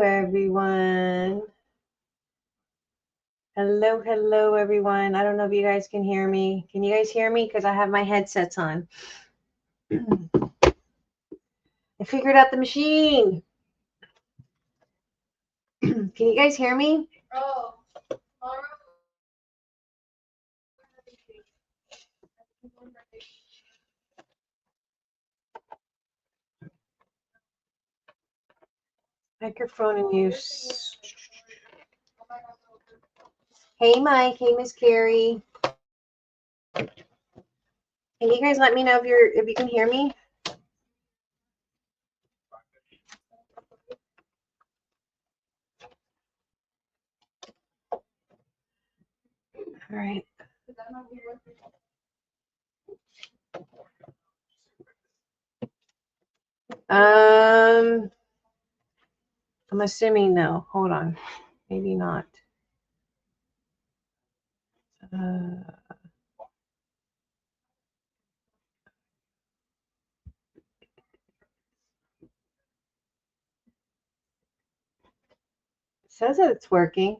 Everyone. Hello, everyone. I don't know if you guys can hear me. Can you guys hear me? Because I have my headsets on. I figured out the machine. Can you guys hear me? Oh. Microphone in use. Hey, Mike. Hey, Miss Carrie. Can you guys let me know if you can hear me? All right. I'm assuming no. Hold on. Maybe not. It says that it's working.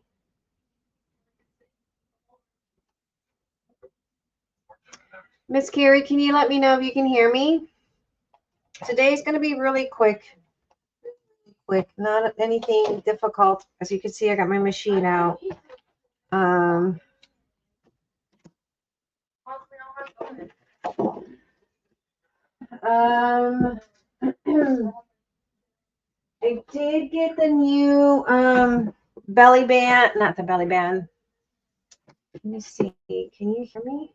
Miss Carrie, can you let me know if you can hear me? Today's going to be really quick, not anything difficult. As you can see, I got my machine out. I did get the new belly band, not the belly band. Let me see. Can you hear me?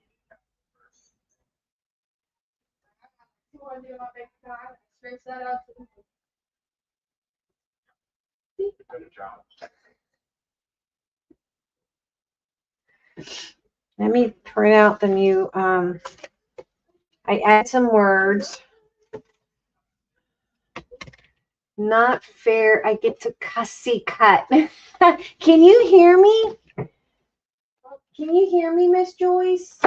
Let me print out the new. I add some words. Not fair. I get to cussy cut. Can you hear me? Can you hear me, Miss Joyce?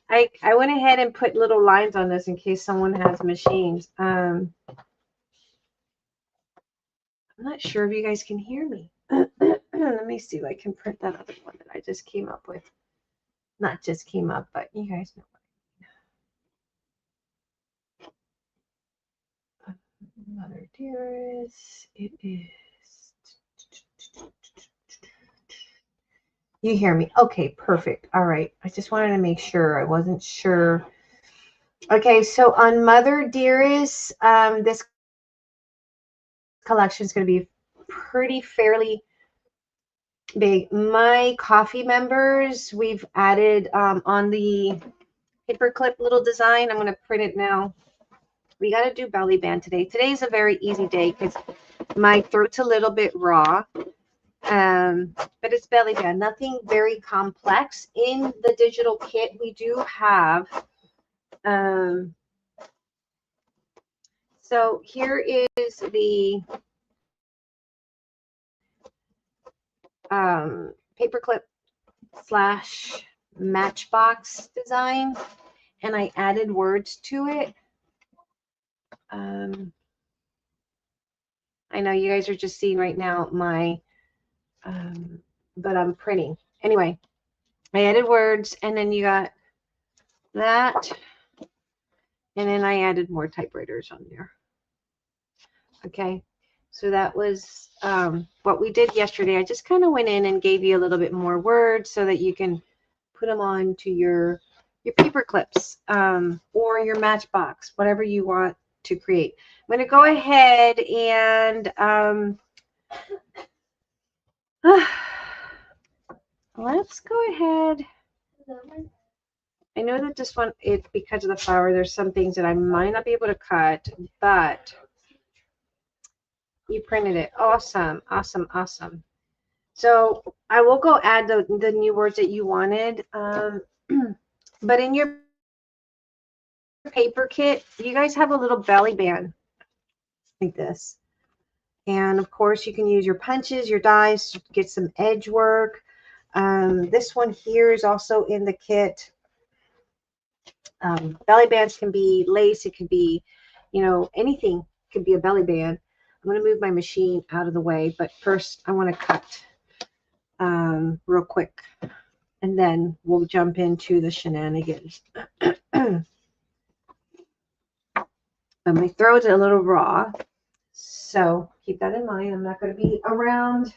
I went ahead and put little lines on this in case someone has machines. I'm not sure if you guys can hear me. Let me see if I can print that other one that I just came up with. Not just came up, but you guys know what I mean. Mother dearest, it is. You hear me? Okay, perfect. All right. I just wanted to make sure. I wasn't sure. Okay, so on Mother Dearest, this collection is going to be pretty fairly big. My coffee members, we've added on the paperclip little design. I'm going to print it now. We got to do belly band today. Today's a very easy day because my throat's a little bit raw. But it's belly band, nothing very complex. In the digital kit, we do have, so here is the paperclip / matchbox design, and I added words to it. I know you guys are just seeing right now my, but I'm printing. Anyway, I added words, and then you got that, and then I added more typewriters on there. Okay, so that was what we did yesterday. I just kind of went in and gave you a little bit more words so that you can put them on to your paper clips or your matchbox, whatever you want to create. I'm going to go ahead and let's go ahead. I know that this one, because of the flower, there's some things that I might not be able to cut, but you printed it. Awesome, awesome, awesome. So I will go add the new words that you wanted. But in your paper kit, you guys have a little belly band like this. And of course, you can use your punches, your dies to get some edge work. This one here is also in the kit. Belly bands can be lace. It could be, you know, anything could be a belly band. I'm going to move my machine out of the way, but first I want to cut real quick, and then we'll jump into the shenanigans. But my throat's a little raw, so keep that in mind. I'm not going to be around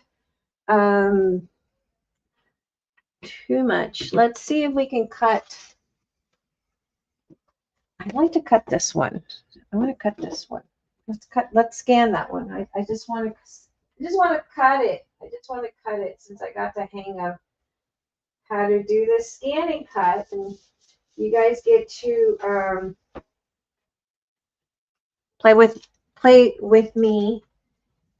too much. Let's see if we can cut. I'd like to cut this one. I want to cut this one. Let's scan that one. I just want to cut it. I just want to cut it since I got the hang of how to do the scanning cut, and you guys get to play with me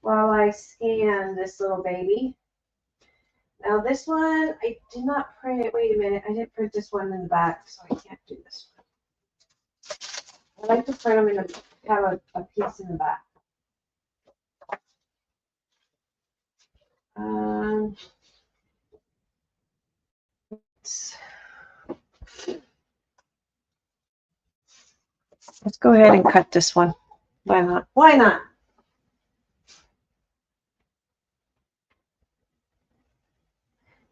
while I scan this little baby. Now this one, I did not print it. Wait a minute, I didn't print this one in the back, so I can't do this one. I like to print them in have a piece in the back. Let's go ahead and cut this one. Why not? Why not?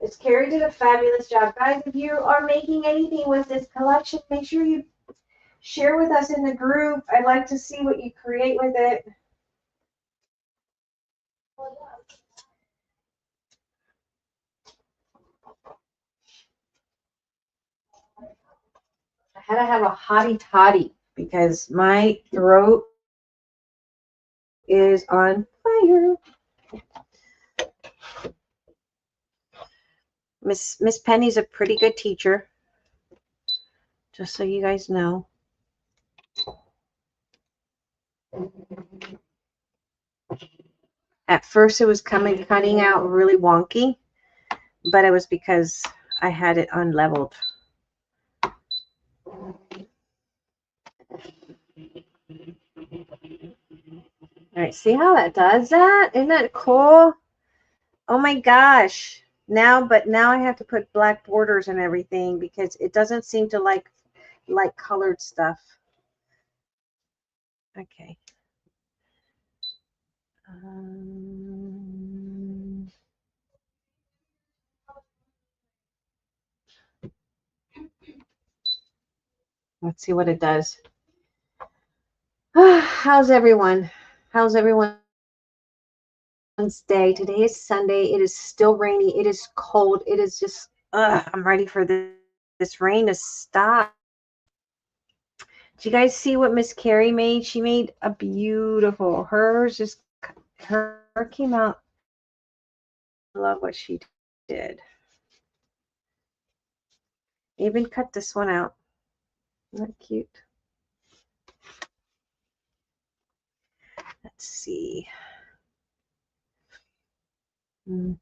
Miss Carrie did a fabulous job. Guys, if you are making anything with this collection, make sure you share with us in the group. I'd like to see what you create with it. I had to have a hottie toddy because my throat is on fire. Miss Penny's a pretty good teacher, just so you guys know. At first it was cutting out really wonky, but it was because I had it unleveled. All right, see how that does that? Isn't that cool? Oh my gosh. Now I have to put black borders and everything because it doesn't seem to like colored stuff. Okay. Let's see what it does. How's everyone? How's everyone's day? Today is Sunday. It is still rainy. It is cold. It is just, I'm ready for this rain to stop. Did you guys see what Miss Carrie made? She made a beautiful, her came out. I love what she did. Even cut this one out. Isn't that cute? Let's see. Wow,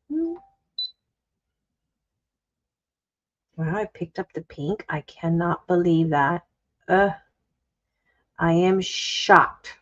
I picked up the pink. I cannot believe that. I am shocked.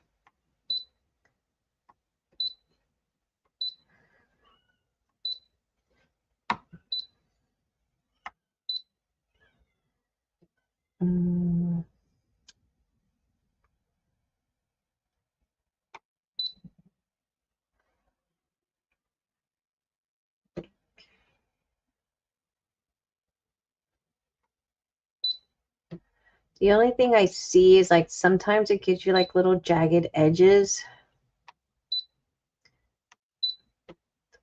The only thing I see is like sometimes it gives you like little jagged edges.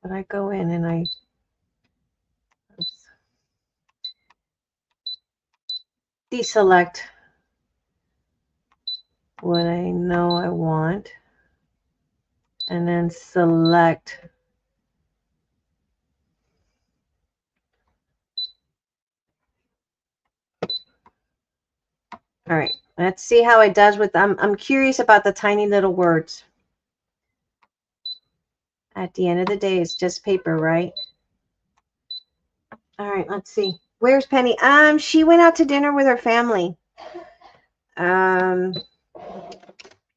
But I go in and I deselect what I know I want and then select. All right, let's see how it does with I'm curious about the tiny little words. At the end of the day, it's just paper, right? All right, let's see. Where's Penny? She went out to dinner with her family. They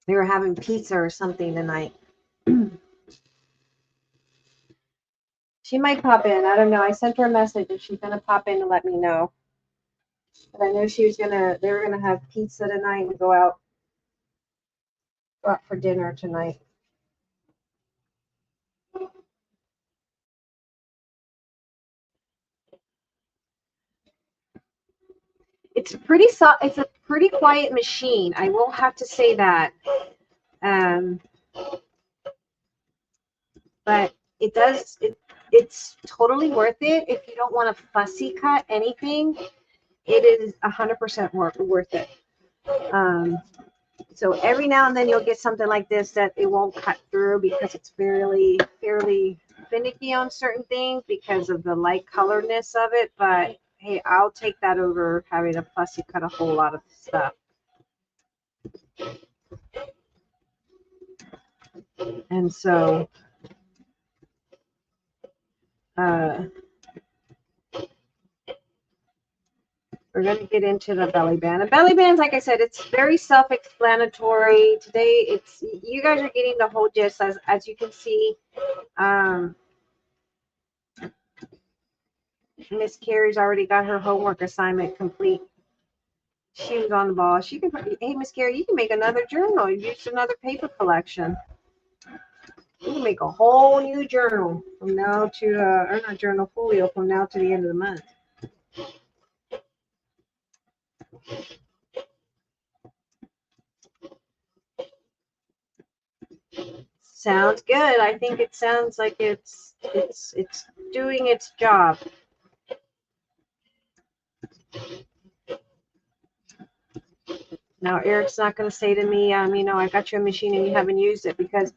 were having pizza or something tonight. She might pop in. I don't know. I sent her a message and she's gonna pop in to let me know. But I know they were gonna have pizza tonight and go out. go out for dinner tonight. It's pretty it's a pretty quiet machine. I will have to say that. But it's totally worth it if you don't want to fussy cut anything. It is 100% worth it. So every now and then you'll get something like this that it won't cut through because it's fairly finicky on certain things because of the light colorness of it. But hey, I'll take that over having to fussy cut a whole lot of stuff. And so we're going to get into the belly band. The belly bands, like I said, it's very self-explanatory. Today, you guys are getting the whole gist. As you can see, Miss Carrie's already got her homework assignment complete. She was on the ball. She can. Hey, Miss Carrie, you can make another journal. You used another paper collection. You can make a whole new journal from now to, or not journal, folio from now to the end of the month. Sounds good. I think it sounds like it's doing its job. Now Eric's not going to say to me, you know, I got your machine and you haven't used it because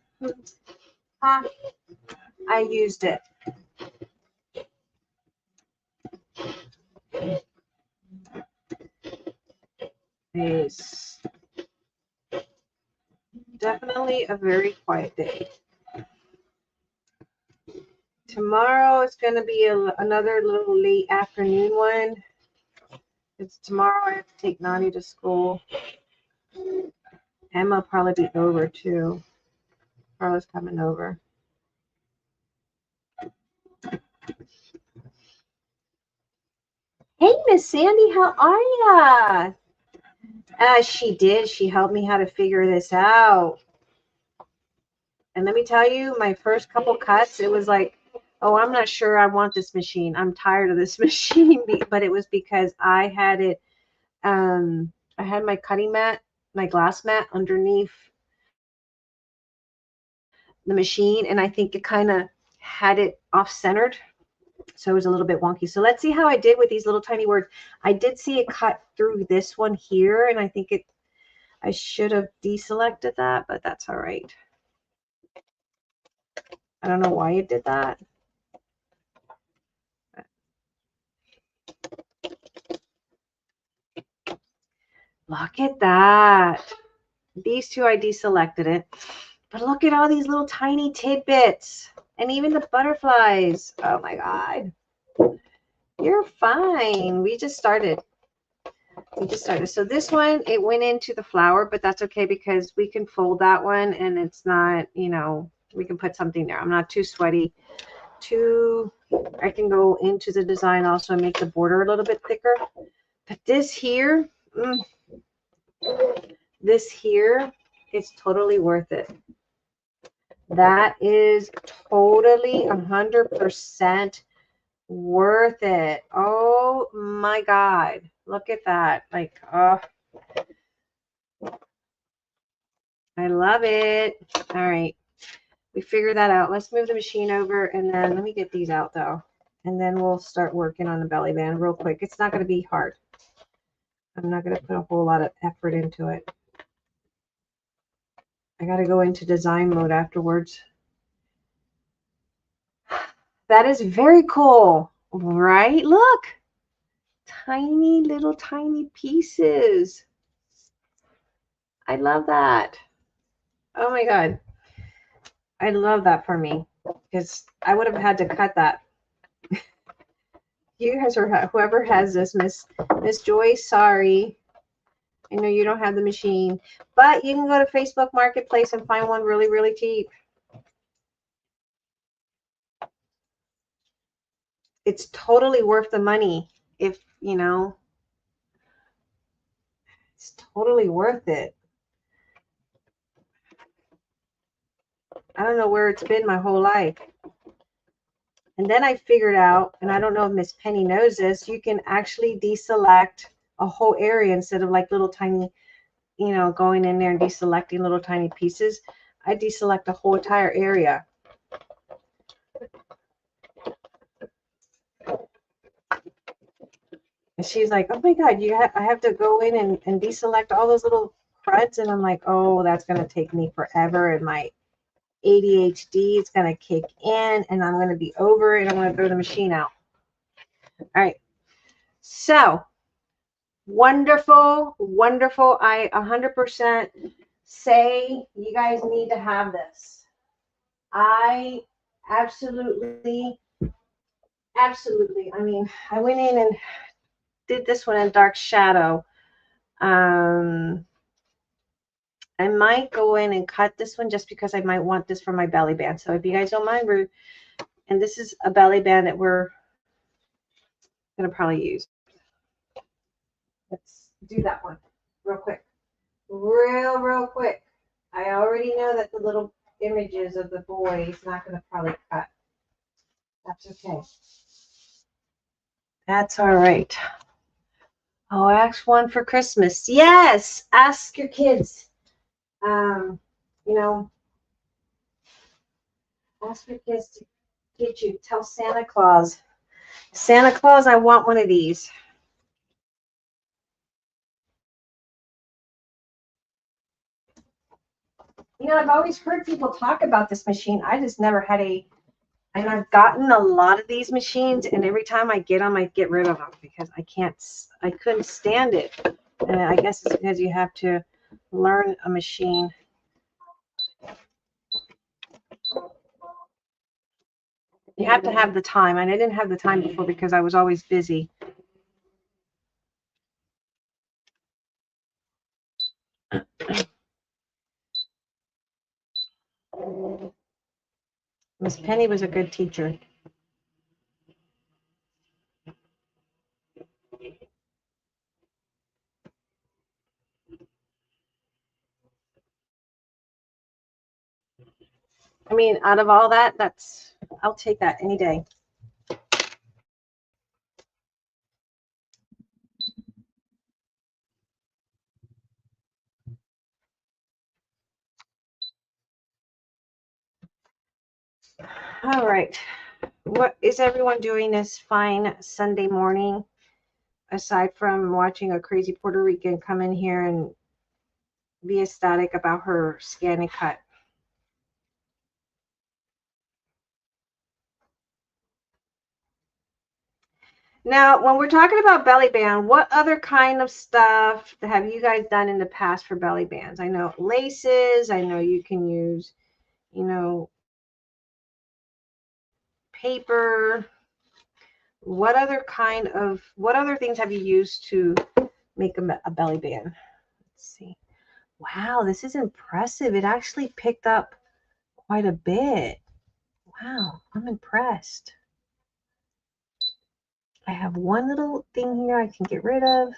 I used it. It's definitely a very quiet day. Tomorrow is going to be another little late afternoon one. It's tomorrow I have to take Nani to school. Emma will probably be over too. Carla's coming over. Hey, Miss Sandy, how are ya? She did. She helped me how to figure this out. And let me tell you, my first couple cuts, it was like, oh, I'm not sure I want this machine. I'm tired of this machine. But it was because I had it, I had my cutting mat, my glass mat underneath the machine. And I think it kind of had it off-centered. So it was a little bit wonky. So let's see how I did with these little tiny words. I did see it cut through this one here. And I think I should have deselected that, but that's all right. I don't know why it did that. Look at that. These two, I deselected it. But look at all these little tiny tidbits. And even the butterflies. Oh my God. You're fine. We just started. So this one, it went into the flower, but that's okay because we can fold that one and it's not, you know, we can put something there. I'm not too sweaty. I can go into the design also and make the border a little bit thicker. But this here, is totally worth it. That is totally 100% worth it. Oh my God. Look at that. Like, oh, I love it. All right. We figured that out. Let's move the machine over and then let me get these out though. And then we'll start working on the belly band real quick. It's not going to be hard. I'm not going to put a whole lot of effort into it. I got to go into design mode afterwards. That is very cool, right? Look, tiny little tiny pieces. I love that. Oh my God. I love that for me because I would have had to cut that. You guys are, whoever has this, Miss Joyce, sorry. I know you don't have the machine, but you can go to Facebook Marketplace and find one really, really cheap. It's totally worth the money if, you know, it's totally worth it. I don't know where it's been my whole life. And then I figured out, and I don't know if Miss Penny knows this, you can actually deselect a whole area instead of like little tiny, you know, going in there and deselecting little tiny pieces. I deselect the whole entire area. And she's like, oh my God, I have to go in and deselect all those little cruds. And I'm like, oh, that's going to take me forever. And my ADHD is going to kick in and I'm going to be over it. I'm going to throw the machine out. All right. So wonderful, wonderful. I 100% say you guys need to have this. I absolutely, absolutely. I mean, I went in and did this one in dark shadow. I might go in and cut this one just because I might want this for my belly band. So if you guys don't mind, and this is a belly band that we're going to probably use. Let's do that one real quick. Real quick. I already know that the little images of the boy is not going to probably cut. That's okay. That's all right. Oh, ask one for Christmas. Yes, ask your kids. You know, ask your kids to get you. Tell Santa Claus. Santa Claus, I want one of these. You know, I've always heard people talk about this machine. I just never had and I've gotten a lot of these machines, and every time I get them, I get rid of them because I couldn't stand it. And I guess it's because you have to learn a machine. You have to have the time, and I didn't have the time before because I was always busy. Miss Penny was a good teacher. I mean, out of all that, I'll take that any day. All right. What is everyone doing this fine Sunday morning, aside from watching a crazy Puerto Rican come in here and be ecstatic about her scan and cut? Now, when we're talking about belly band, what other kind of stuff have you guys done in the past for belly bands? I know laces. I know you can use, you know, paper. What other things have you used to make a belly band? Let's see. Wow, this is impressive. It actually picked up quite a bit. Wow, I'm impressed. I have one little thing here I can get rid of.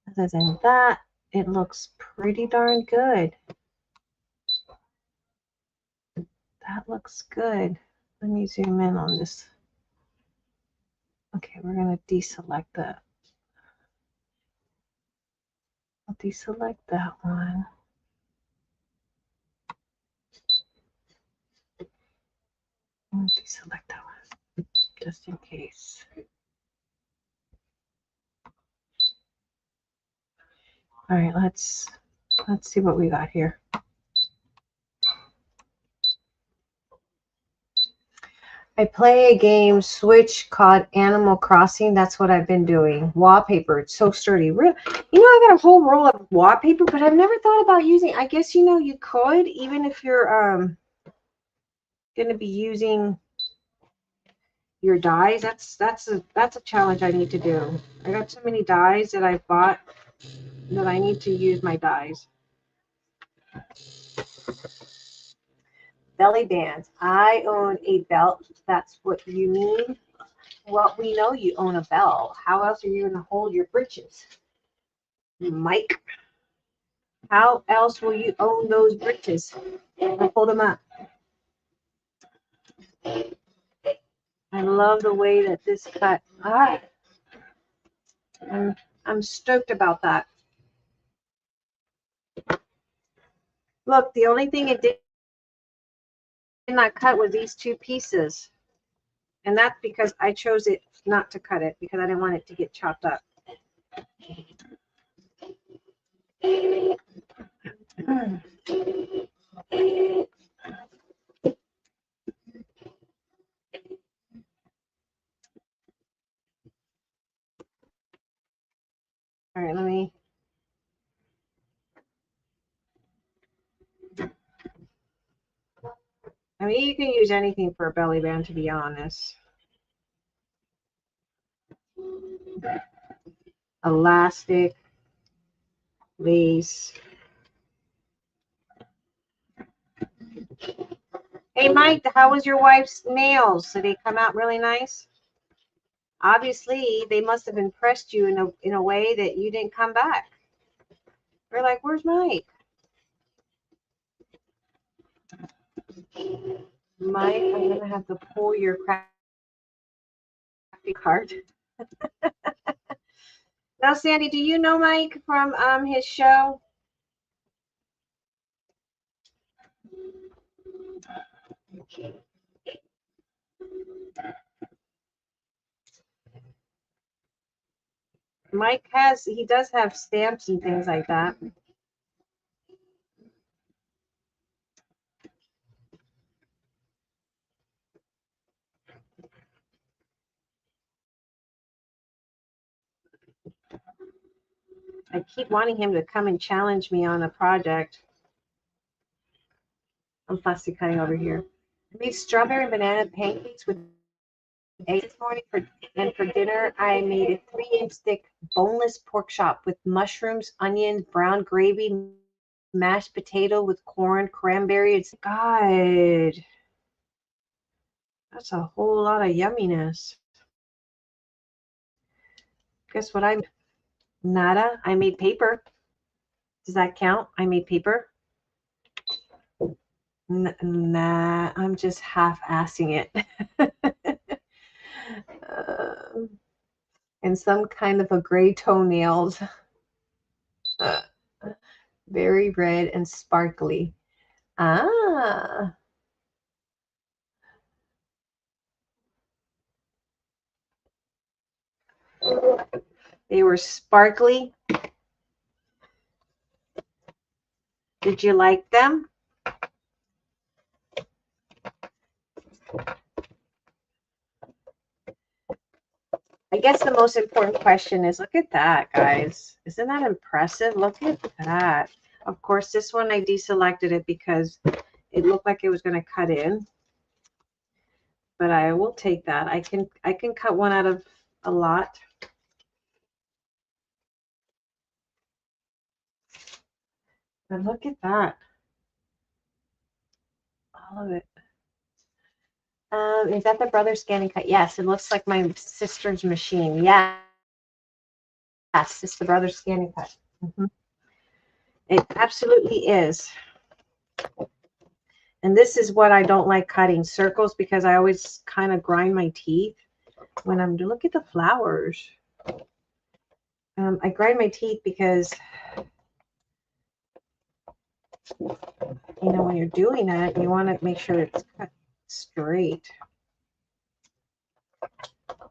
Other than that, it looks pretty darn good. That looks good. Let me zoom in on this. Okay, we're going to deselect that. I'll deselect that one. I'll deselect that one just in case. All right, let's see what we got here. I play a game Switch called Animal Crossing. That's what I've been doing. Wallpaper. It's so sturdy. You know, I got a whole roll of wallpaper, but I've never thought about using. I guess, you know, you could, even if you're going to be using your dies. That's a challenge I need to do. I got so many dies that I've bought that I need to use my dies. Belly bands. I own a belt. That's what you need. Well, we know you own a belt. How else are you going to hold your britches, Mike? How else will you own those britches? Hold them up. I love the way that this cut. I'm stoked about that. Look, the only thing it did not cut was these two pieces. And that's because I chose it not to cut it because I didn't want it to get chopped up. All right, let me. I mean, you can use anything for a belly band, to be honest. Elastic, lace. Hey, Mike, how was your wife's nails? Did they come out really nice? Obviously, they must have impressed you in a way that you didn't come back. You're like, where's Mike? Mike, I'm going to have to pull your crafty card. Now, Sandy, do you know Mike from his show? Mike he does have stamps and things like that. I keep wanting him to come and challenge me on a project. I'm fussy cutting over here. I made strawberry and banana pancakes with eggs this morning, and for dinner I made a 3-inch thick boneless pork chop with mushrooms, onions, brown gravy, mashed potato with corn, cranberry. It's God. That's a whole lot of yumminess. Guess what Nada. I made paper. Does that count? I made paper. Nah, I'm just half-assing it. And some kind of a gray toenails. Very red and sparkly. Ah. They were sparkly. Did you like them? I guess the most important question is, look at that, guys. Isn't that impressive? Look at that. Of course, this one I deselected it because it looked like it was going to cut in. But I will take that. I can cut one out of a lot. But look at that. All of it. Is that the brother scanning cut? Yes, it looks like my sister's machine. Yeah. Yes, it's the brother scanning cut. It absolutely is. And this is what I don't like cutting, circles, because I always kind of grind my teeth when I'm look at the flowers. I grind my teeth because, you know, when you're doing that, you want to make sure it's cut straight.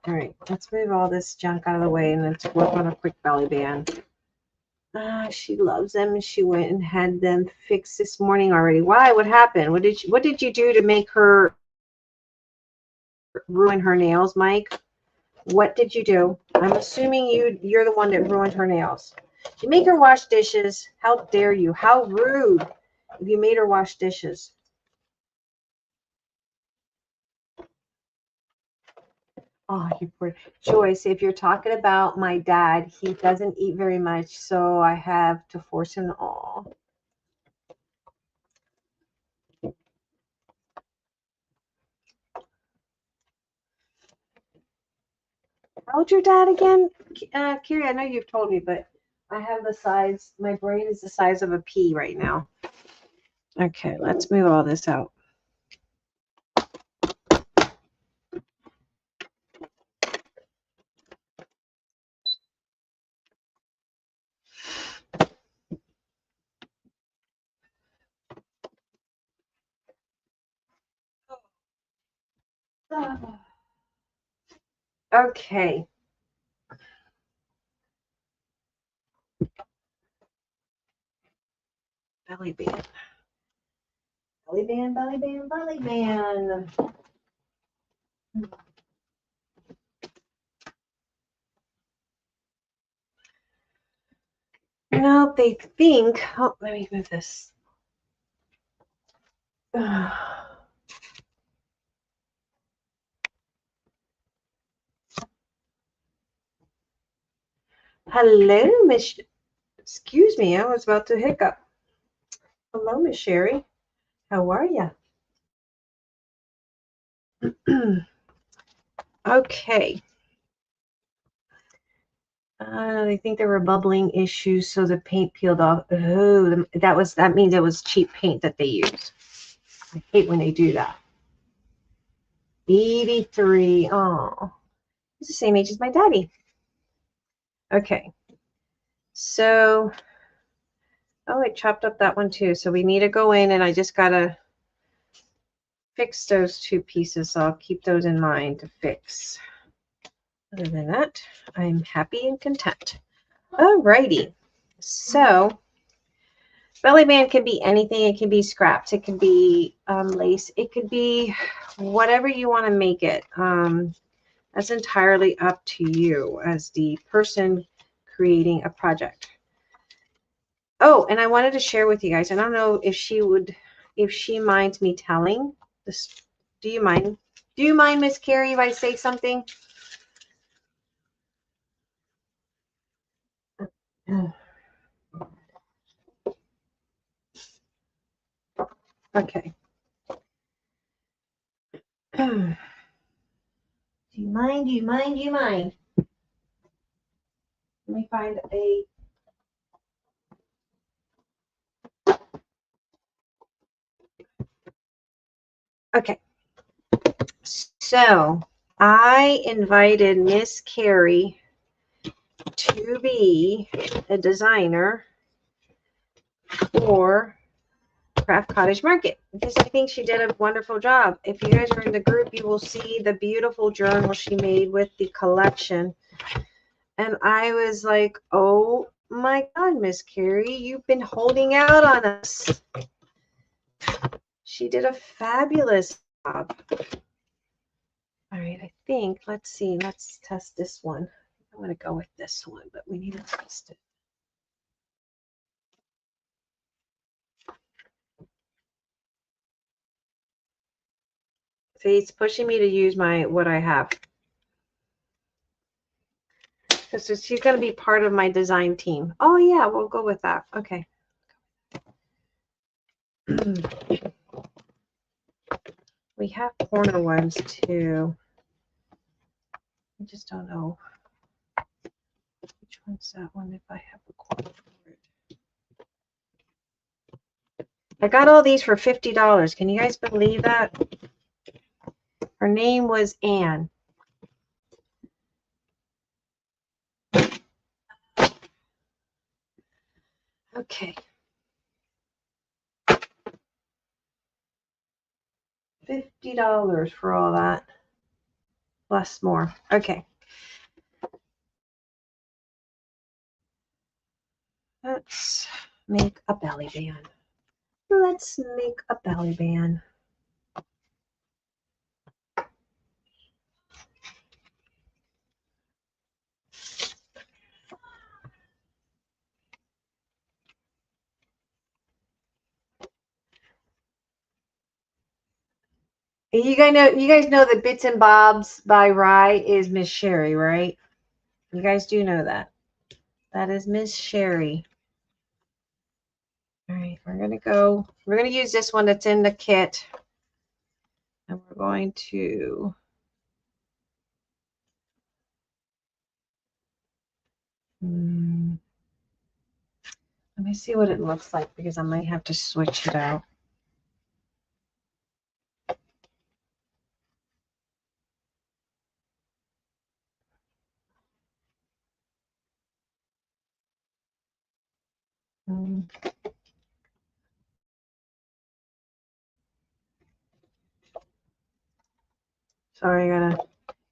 All right, let's move all this junk out of the way and let's work on a quick belly band. She loves them, and she went and had them fixed this morning already. Why? What happened? What did you do to make her ruin her nails, Mike? What did you do? I'm assuming you're the one that ruined her nails. Did you make her wash dishes? How dare you? How rude if you made her wash dishes. Oh, you poor Joyce. If you're talking about my dad, he doesn't eat very much, so I have to force him. Oh. How old's your dad again? Kiri, I know you've told me, but I have the size, my brain is the size of a pea right now. Okay, let's move all this out. Okay. Belly band. Belly band, belly band, belly band. No, they think. Oh, let me move this. Hello, Miss. Excuse me, I was about to hiccup. Hello, Miss Sherry. How are you? Okay. They think there were bubbling issues, so the paint peeled off. Oh, that means it was cheap paint that they used. I hate when they do that. 83. Oh, he's the same age as my daddy. Okay. So, oh, I chopped up that one too. So we need to go in, and I just gotta fix those two pieces. So I'll keep those in mind to fix. Other than that, I'm happy and content. Alrighty. So belly band can be anything. It can be scraps. It can be lace. It could be whatever you want to make it. That's entirely up to you as the person creating a project. Oh, and I wanted to share with you guys. I don't know if she minds me telling this. Do you mind? Do you mind, Miss Carrie, if I say something? Okay. Do you mind? Do you mind? Do you mind? Let me find a. Okay. So I invited Miss Carrie to be a designer for Craft Cottage Market because I think she did a wonderful job. If you guys are in the group, you will see the beautiful journal she made with the collection. And I was like, oh my God, Miss Carrie, you've been holding out on us. She did a fabulous job. All right, I think, let's see, let's test this one. I'm going to go with this one, but we need to test it. See, it's pushing me to use what I have. Because she's going to be part of my design team. Oh, yeah, we'll go with that. Okay. We have corner ones, too. I just don't know. Which one's that one if I have a corner for it? I got all these for $50. Can you guys believe that? Her name was Anne. Okay. $50 for all that. Plus more. Okay. Let's make a belly band. Let's make a belly band. You guys know that Bits and Bobs by Rye is Miss Sherry, right? You guys do know that. That is Miss Sherry. All right, we're gonna use this one that's in the kit. And we're going to let me see what it looks like because I might have to switch it out. Sorry,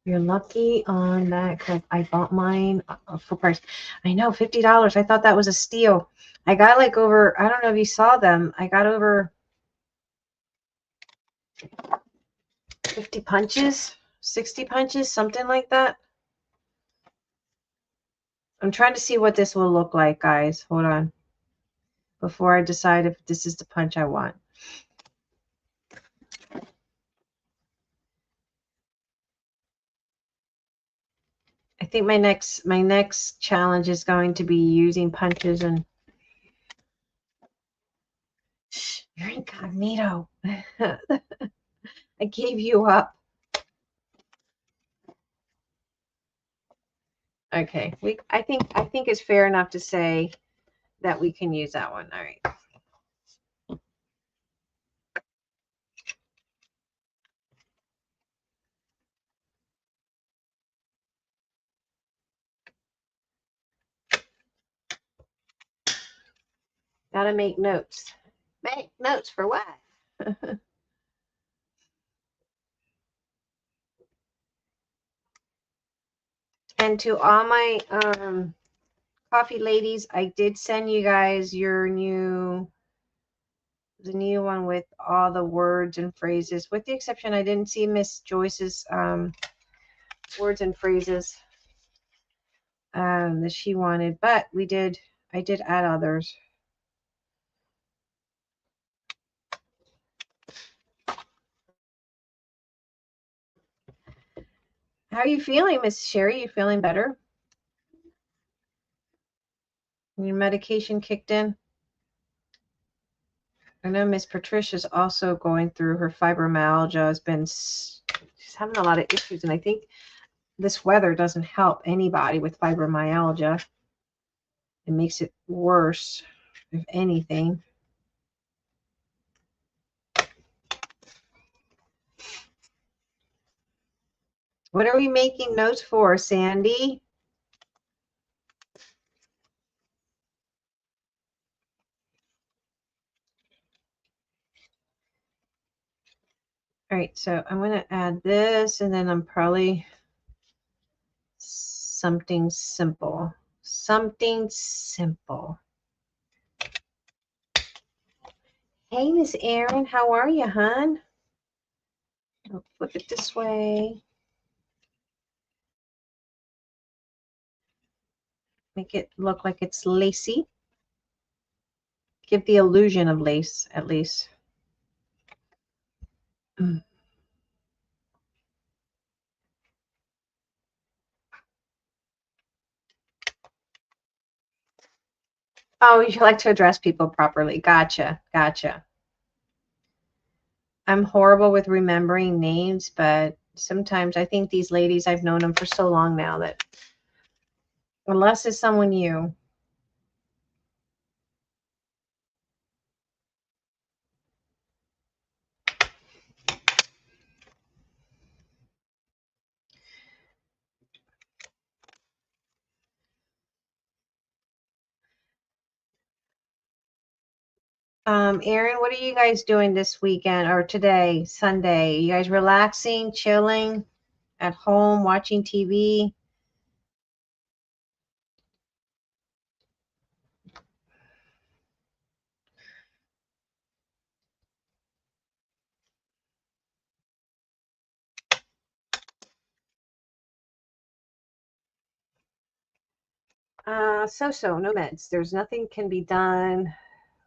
you're lucky on that because I bought mine full price. I know, $50. I thought that was a steal. I got like over, I don't know if you saw them. I got over 50 punches, 60 punches, something like that. I'm trying to see what this will look like, guys. Hold on. Before I decide if this is the punch I want. I think my next challenge is going to be using punches and shh, you're incognito. I gave you up. Okay, I think it's fair enough to say that we can use that one. All right. Gotta make notes. Make notes for what? And to all my coffee ladies, I did send you guys the new one with all the words and phrases, with the exception I didn't see Miss Joyce's words and phrases that she wanted, but I did add others. How are you feeling, Miss Sherry? You feeling better? Your medication kicked in? I know Miss Patricia's also going through her fibromyalgia. She's having a lot of issues, and I think this weather doesn't help anybody with fibromyalgia. It makes it worse, if anything. What are we making notes for, Sandy? All right, so I'm going to add this, and then I'm probably something simple. Something simple. Hey, Miss Erin, how are you, hon? I'll flip it this way. Make it look like it's lacy. Give the illusion of lace, at least. Oh, you like to address people properly. Gotcha. Gotcha. I'm horrible with remembering names, but sometimes I think these ladies, I've known them for so long now that unless it's someone new. Erin, what are you guys doing this weekend or today, Sunday? You guys relaxing, chilling, at home, watching TV? So, no meds. There's nothing can be done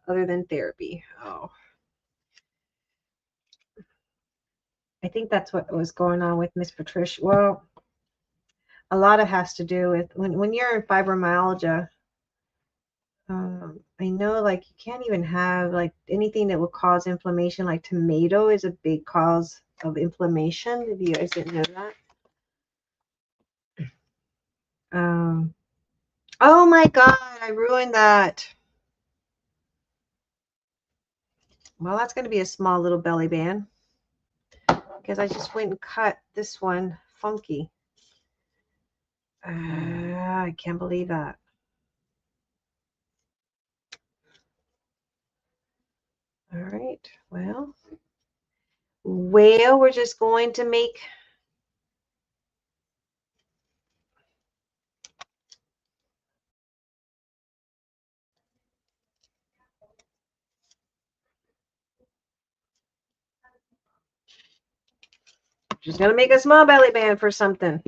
other than therapy. Oh, I think that's what was going on with Miss Patricia. Well, a lot of has to do with when you're in fibromyalgia. I know like you can't even have like anything that will cause inflammation. Like tomato is a big cause of inflammation. If you guys didn't know that. Oh my God, I ruined that. Well, that's going to be a small little belly band because I just went and cut this one funky. I can't believe that. All right. Well, we're just going to make Just going to make a small belly band for something.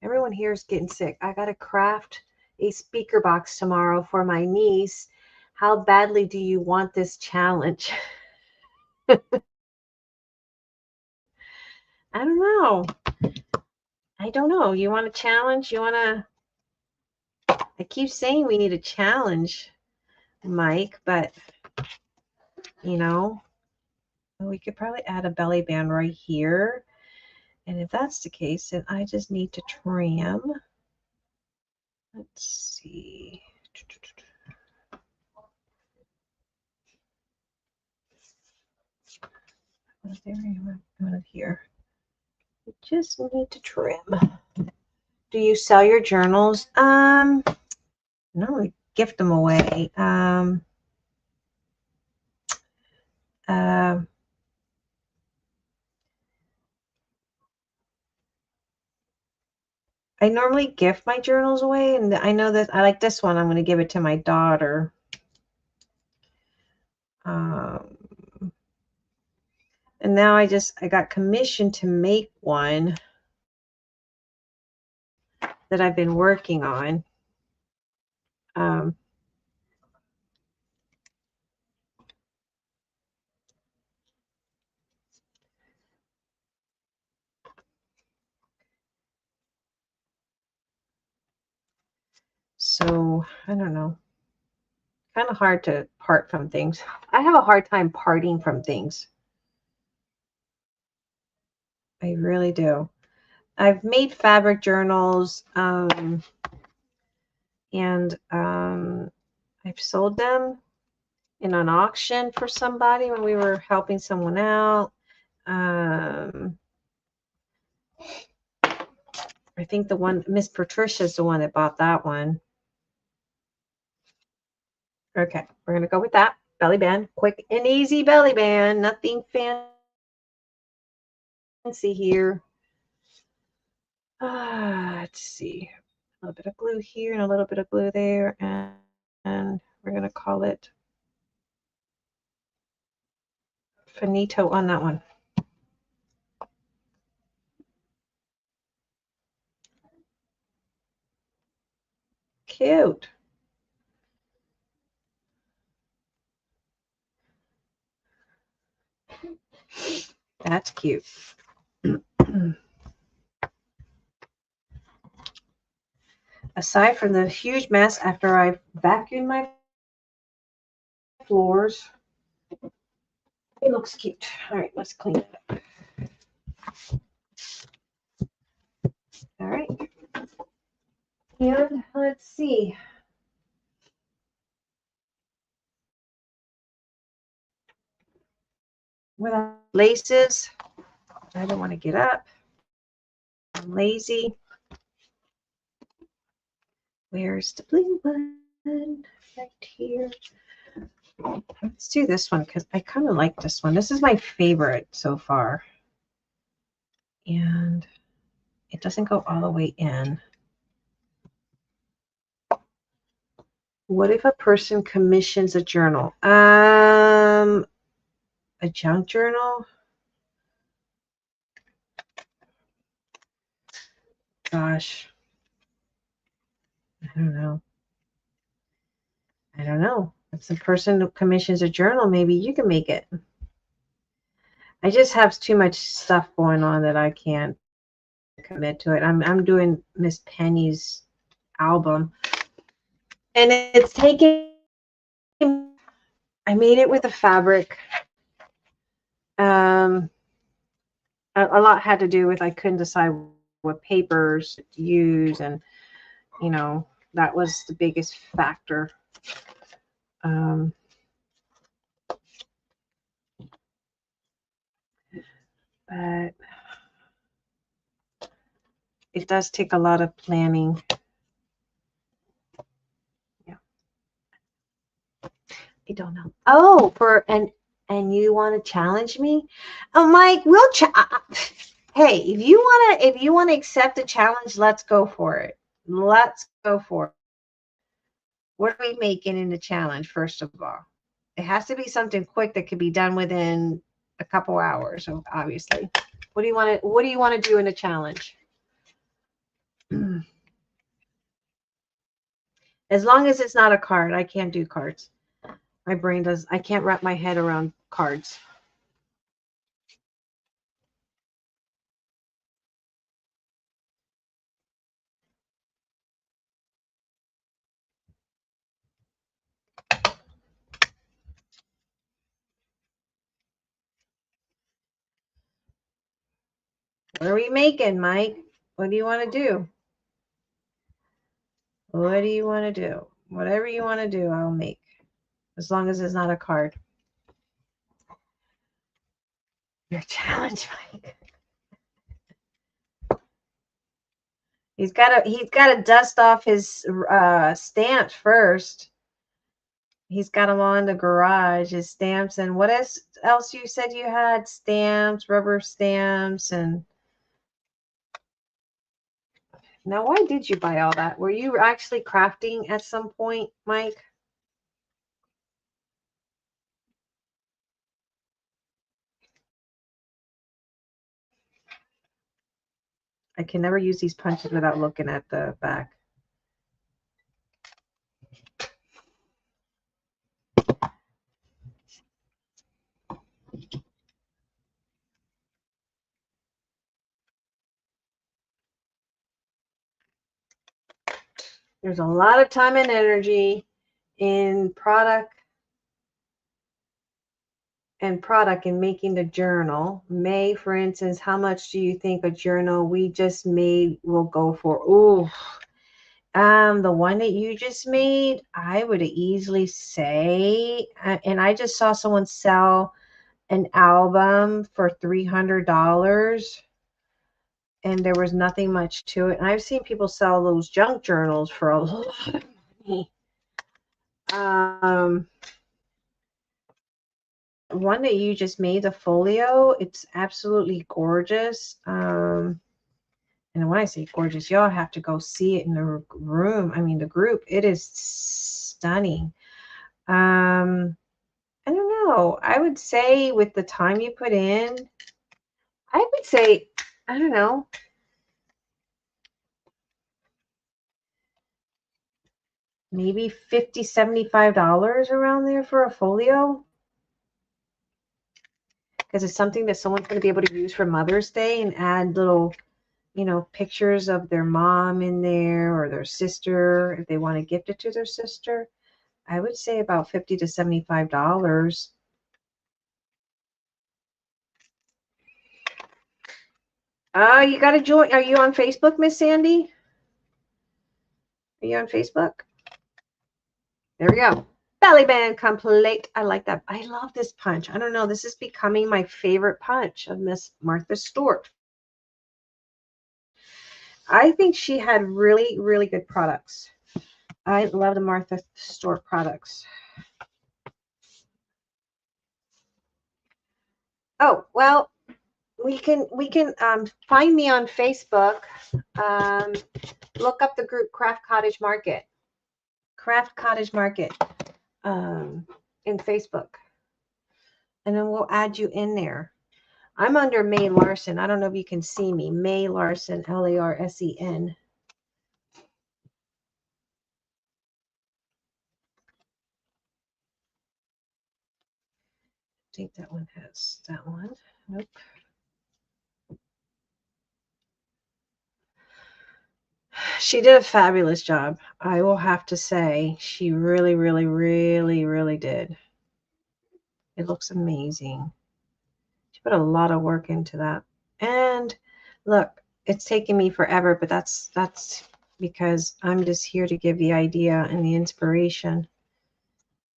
Everyone here is getting sick. I got to craft a speaker box tomorrow for my niece. How badly do you want this challenge? I don't know. I don't know. You want a challenge? You want to... I keep saying we need a challenge, Mike, but, you know, we could probably add a belly band right here. And if that's the case, then I just need to trim. Let's see. Out of here. You just need to trim. Do you sell your journals? No, we gift them away. I normally gift my journals away, and I know that I like this one. I'm going to give it to my daughter. And now I got commissioned to make one that I've been working on. So I don't know. Kind of hard to part from things. I have a hard time parting from things. I really do. I've made fabric journals, and I've sold them in an auction for somebody when we were helping someone out. I think the one, Miss Patricia's the one that bought that one. Okay, we're going to go with that. Belly band, quick and easy belly band. Nothing fancy here. Let's see. A little bit of glue here and a little bit of glue there. And we're going to call it finito on that one. Cute. That's cute. Aside from the huge mess after I vacuumed my floors, it looks cute. All right, let's clean it up. All right. And let's see. With laces, I don't want to get up. I'm lazy. Where's the blue one? Right here. Let's do this one because I kind of like this one. This is my favorite so far. And it doesn't go all the way in. What if a person commissions a journal? A junk journal? Gosh. I don't know. I don't know. If the person commissions a journal, maybe you can make it. I just have too much stuff going on that I can't commit to it. I'm doing Miss Penny's album, and it's taking. I made it with a fabric. A lot had to do with I couldn't decide what papers to use, and you know that was the biggest factor. But it does take a lot of planning. Yeah. I don't know. Oh, and you want to challenge me? Oh, Mike, we'll hey, if you want to accept the challenge, let's go for it. Let's go for it. What are we making in the challenge, first of all? It has to be something quick that could be done within a couple hours, obviously. What do you want to do in a challenge? As long as it's not a card. I can't do cards. My brain does. I can't wrap my head around cards. What are we making, Mike? What do you want to do? What do you want to do? Whatever you want to do, I'll make. As long as it's not a card. Your challenge, Mike. He's got to dust off his stamps first. He's got them on the garage, his stamps, and what else you said you had? Stamps, rubber stamps, and now why did you buy all that? Were you actually crafting at some point, Mike? I can never use these punches without looking at the back. There's a lot of time and energy in product in making the journal. May, for instance, how much do you think a journal we just made will go for? Ooh, the one that you just made, I would easily say, and I just saw someone sell an album for $300. And there was nothing much to it. And I've seen people sell those junk journals for a lot of money. One that you just made, the Folio, it's absolutely gorgeous. And when I say gorgeous, y'all have to go see it in the room. I mean, the group, it is stunning. I don't know. I would say with the time you put in, I would say, I don't know, maybe $50, $75 around there for a Folio. Because it's something that someone's going to be able to use for Mother's Day and add little, pictures of their mom in there or their sister if they want to gift it to their sister. I would say about $50 to $75. You got to join. Are you on Facebook, Miss Sandy? Are you on Facebook? There we go. Belly band complete. I like that. I love this punch. I don't know. This is becoming my favorite punch of Miss Martha Stewart. I think she had really, really good products. I love the Martha Stewart products. Oh, well, we can find me on Facebook. Look up the group Craft Cottage Market. Craft Cottage Market in Facebook. And then we'll add you in there. I'm under May Larson. I don't know if you can see me. May Larson, Larsen. I think that one has that one. Nope. She did a fabulous job. I will have to say she really, really, really, really did. It looks amazing. She put a lot of work into that. And look, it's taken me forever, but that's because I'm just here to give the idea and the inspiration.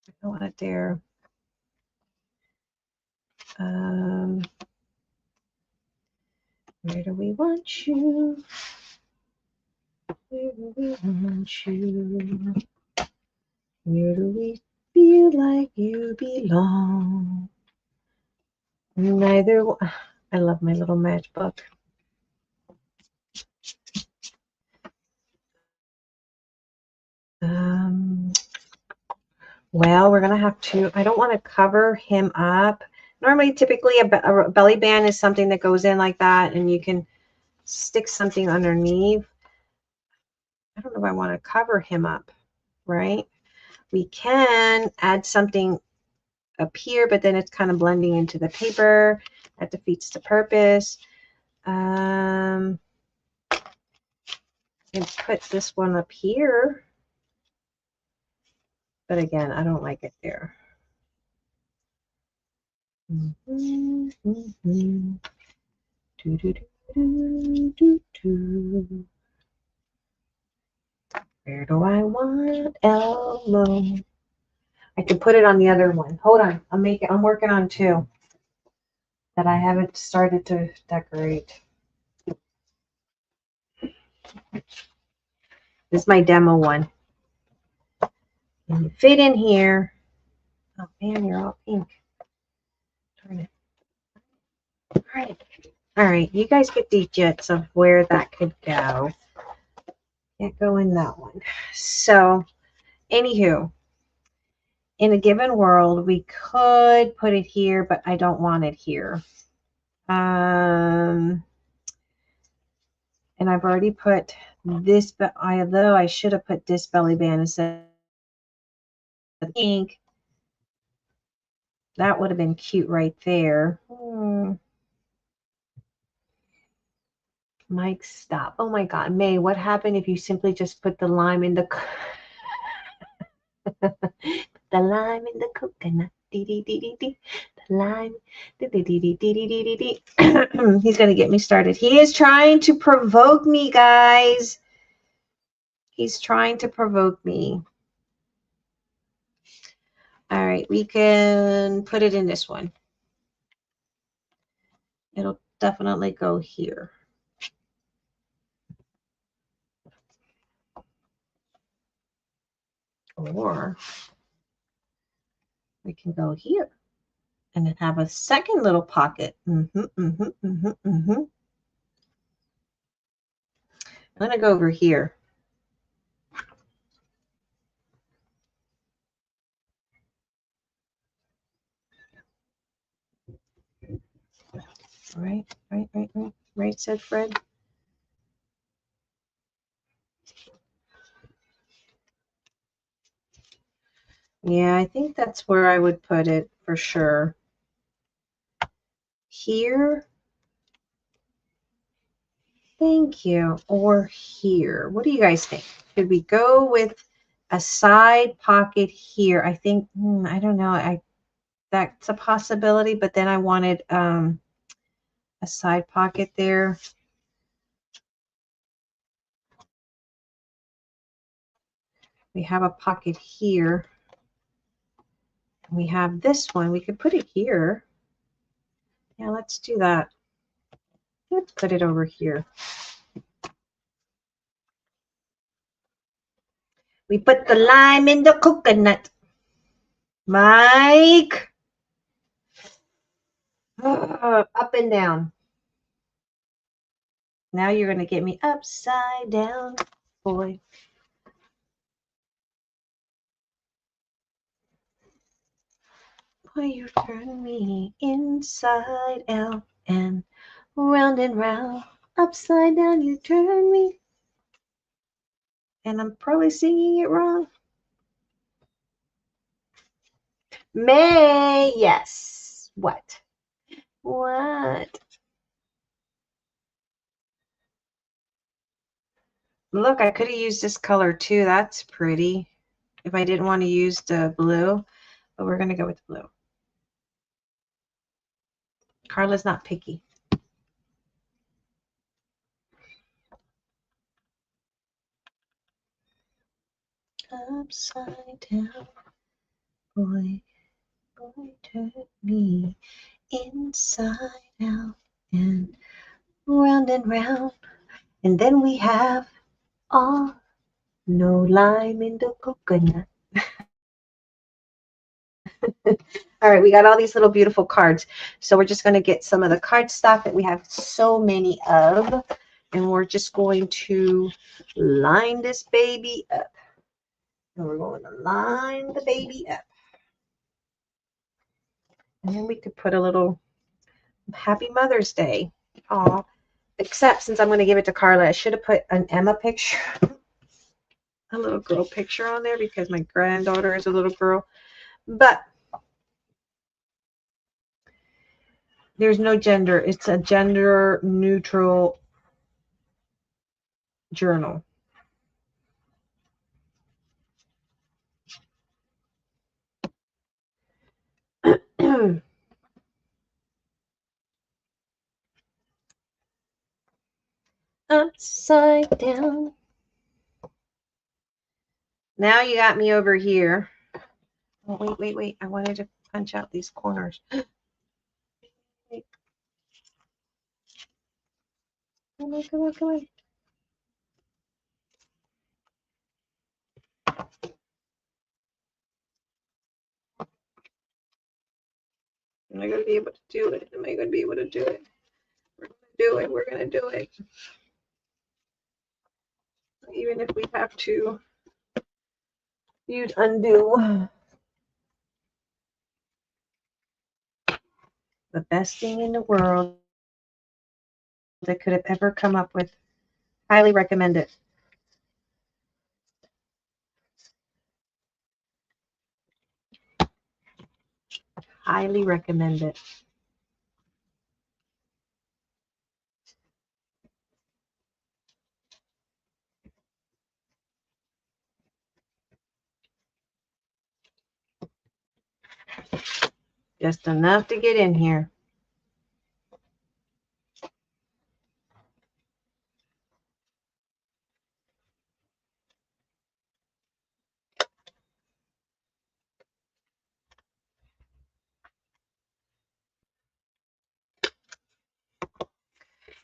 I don't want it there. Where do we want you? Where do we want you? Where do we feel like you belong? Neither. I love my little matchbook. Well, we're going to have to, I don't want to cover him up Normally, typically, a belly band is something that goes in like that, and you can stick something underneath. I don't know if I want to cover him up, right? We can add something up here, but then it's kind of blending into the paper. That defeats the purpose. And put this one up here. But again, I don't like it there. Where do I want Elmo? I can put it on the other one. Hold on, I'm working on two that I haven't started to decorate. This is my demo one. And you fit in here. Oh man, you're all pink. Darn it. All right, you guys get the jets of where that could go. Can't go in that one. So, anywho, in a given world, we could put it here, but I don't want it here. And I've already put this, but although I should have put this belly band instead of pink, that would have been cute right there. Mike, stop. Oh my God, May, what happened if you simply just put the lime in the the lime in the coconut? Dee, dee, dee, dee, dee. The lime. Dee, dee, dee, dee, dee, dee, dee, dee. He's going to get me started. He is trying to provoke me, guys. He's trying to provoke me. All right, we can put it in this one. It'll definitely go here. Or we can go here and then have a second little pocket. I'm going to go over here. Right, said Fred. Yeah, I think that's where I would put it for sure. Here. Thank you. Or here. What do you guys think? Should we go with a side pocket here? I think, I don't know. That's a possibility, but then I wanted a side pocket there. We have a pocket here. We have this one. We could put it here. Yeah, let's do that. Let's put it over here. We put the lime in the coconut. Mike. Up and down. Now you're going to get me upside down, boy. Boy, you turn me inside out and round, upside down you turn me. And I'm probably singing it wrong. May, yes. What? What? Look, I could have used this color too. That's pretty. If I didn't want to use the blue, but we're going to go with the blue. Carla's not picky. Upside down, boy, turn me inside out and round. And then we have no lime in the coconut. All right, we got all these little beautiful cards. So we're just going to get some of the card stock that we have so many of. And we're just going to line this baby up. And we're going to line the baby up. And then we could put a little Happy Mother's Day. Aw. Except since I'm going to give it to Carla, I should have put an Emma picture, a little girl picture on there because my granddaughter is a little girl. But there's no gender. It's a gender neutral journal. Upside down. Now you got me over here. Oh, wait. I wanted to punch out these corners. Wait. Come on. Am I going to be able to do it? Am I going to be able to do it? We're going to do it. Even if we have to use undo. The best thing in the world that could have ever come up with. Highly recommend it. Highly recommend it. Just enough to get in here.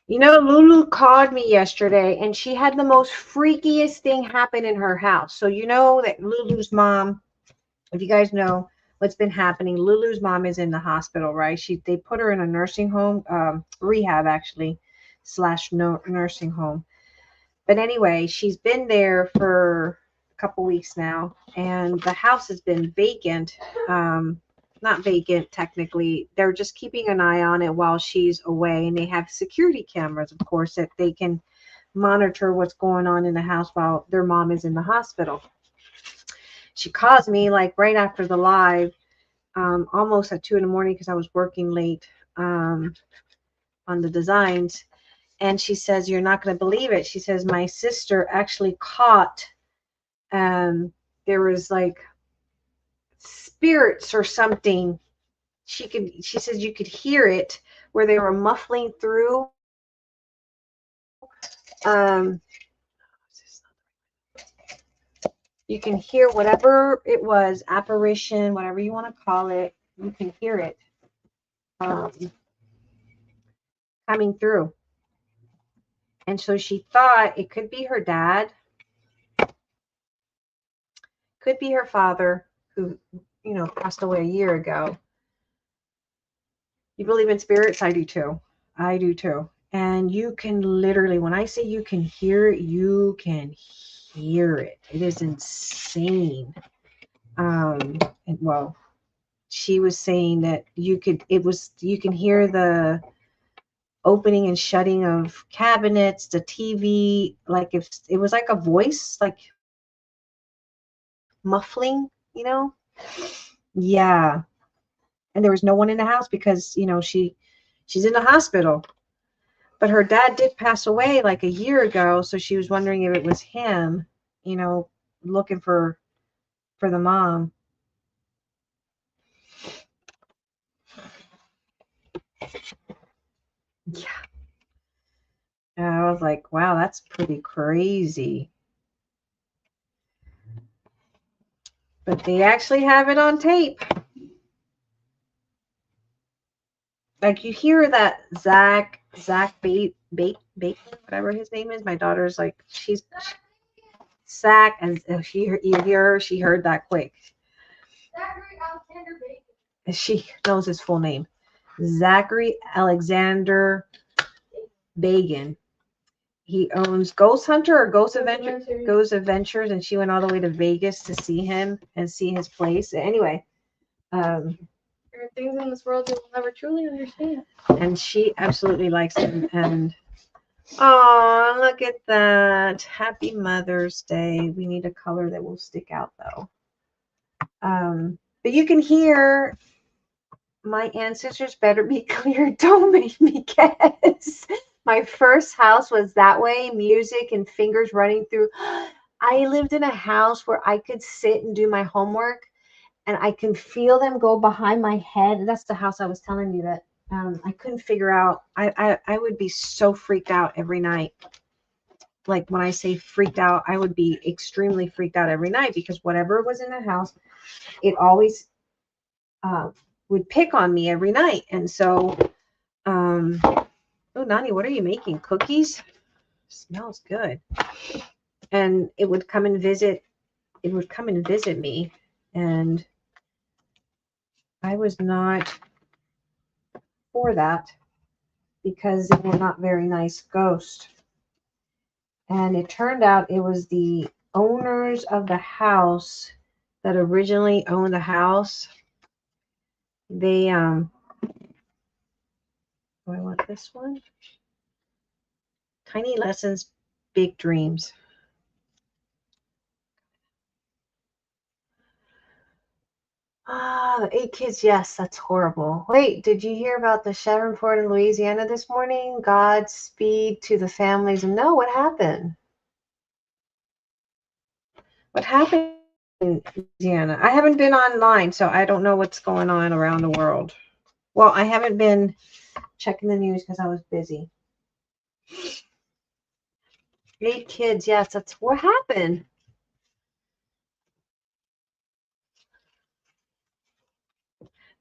You know, Lulu called me yesterday and she had the most freakiest thing happen in her house. So you know that Lulu's mom, if you guys know what's been happening, Lulu's mom is in the hospital, right? They put her in a nursing home, rehab actually, / nursing home. But anyway, she's been there for a couple weeks now, and the house has been vacant. Not vacant technically. They're just keeping an eye on it while she's away, and they have security cameras, of course, that they can monitor what's going on in the house while their mom is in the hospital. She calls me like right after the live, almost at 2 a.m. because I was working late on the designs. And she says, you're not going to believe it. She says, my sister actually caught, there was like spirits or something. She says you could hear it where they were muffling through. You can hear whatever it was, apparition, whatever you want to call it. You can hear it coming through. And so she thought it could be her dad, could be her father, who, passed away a year ago. You believe in spirits? I do too. And you can literally, when I say you can hear it, you can hear it. It is insane. And well, she was saying that you can hear the opening and shutting of cabinets, the TV, like if it was like a voice, like muffling, Yeah. And there was no one in the house because, she's in the hospital. But her dad did pass away like a year ago, so she was wondering if it was him, looking for the mom. Yeah. And I was like, wow, that's pretty crazy. But they actually have it on tape. Like you hear that Zach Bacon, whatever his name is. My daughter's like, she's Zach, and you hear her, she heard that quick. Zachary Alexander Bacon. She knows his full name. Zachary Alexander Bacon. He owns Ghost Hunter or Ghost Adventures, and she went all the way to Vegas to see him and see his place. Anyway, things in this world you will never truly understand. And she absolutely likes them. And oh, look at that. Happy Mother's Day. We need a color that will stick out though. But you can hear my ancestors better be clear. Don't make me guess. My first house was that way, music and fingers running through. I lived in a house where I could sit and do my homework and I can feel them go behind my head. That's the house I was telling you that I couldn't figure out. I would be so freaked out every night. Like when I say freaked out, I would be extremely freaked out every night because whatever was in the house, it always would pick on me every night. And so, oh, Nani, what are you making? Cookies? Smells good. And it would come and visit. It would come and visit me. And I was not for that because they were not very nice ghosts. And it turned out it was the owners of the house that originally owned the house. They, do I want this one? Tiny Lessons, Big Dreams. Ah, the 8 kids. Yes, that's horrible. Wait, did you hear about the Chevron in Louisiana this morning? Godspeed to the families. No, what happened? What happened in Louisiana? I haven't been online, so I don't know what's going on around the world. Well, I haven't been checking the news because I was busy. 8 kids. Yes, that's what happened.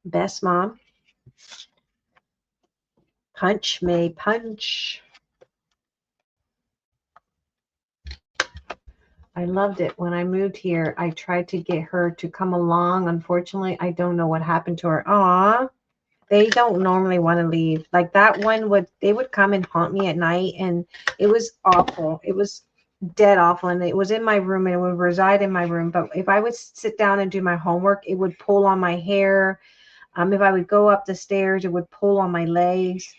Best mom. Punch May punch. I loved it. When I moved here, I tried to get her to come along. Unfortunately, I don't know what happened to her. Aw, they don't normally want to leave. Like that one they would come and haunt me at night, and it was awful. It was dead awful, and it was in my room, and it would reside in my room. But if I would sit down and do my homework, it would pull on my hair. If I would go up the stairs, it would pull on my legs.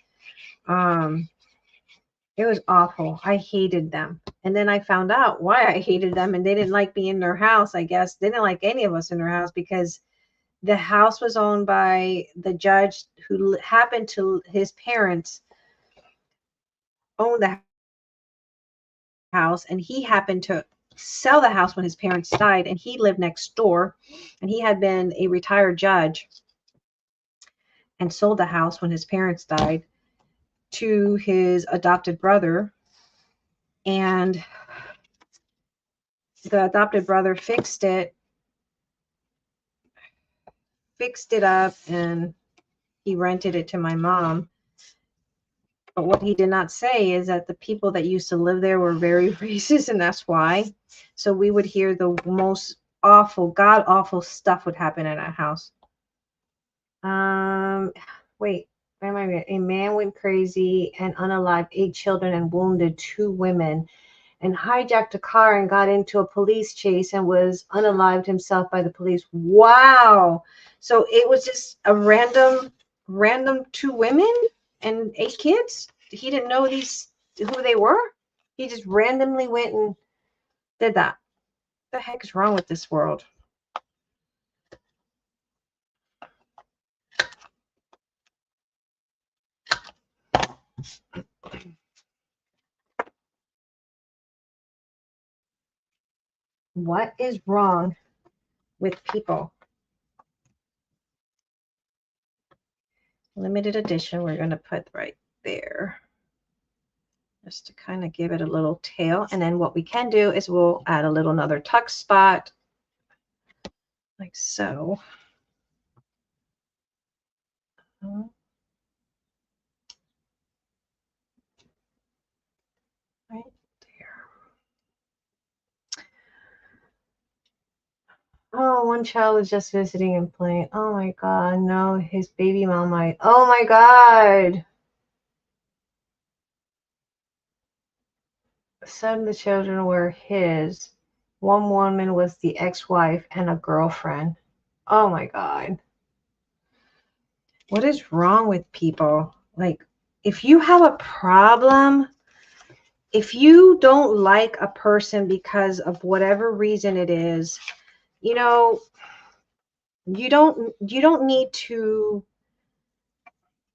It was awful. I hated them. And then I found out why I hated them, and they didn't like me in their house, I guess. They didn't like any of us in their house because the house was owned by the judge who happened to, his parents owned the house, and he happened to sell the house when his parents died, and he lived next door, and he had been a retired judge and sold the house when his parents died to his adopted brother. And the adopted brother fixed it up, and he rented it to my mom. But what he did not say is that the people that used to live there were very racist, and that's why. So we would hear the most awful, god awful stuff would happen in our house. Wait, where am I? A man went crazy and unalived 8 children and wounded 2 women, and hijacked a car and got into a police chase and was unalived himself by the police. Wow. So it was just a random 2 women and 8 kids. He didn't know who they were. He just randomly went and did that. What the heck is wrong with this world? What is wrong with people? Limited edition, we're going to put right there, just to kind of give it a little tail. And then what we can do is we'll add a little another tuck spot like so. Right there. Oh, one child was just visiting and playing. Oh my God, no, his baby mom might. Oh my God. Some of the children were his. One woman was the ex-wife and a girlfriend. Oh my God. What is wrong with people? Like, if you have a problem, if you don't like a person because of whatever reason it is, you know, you don't need to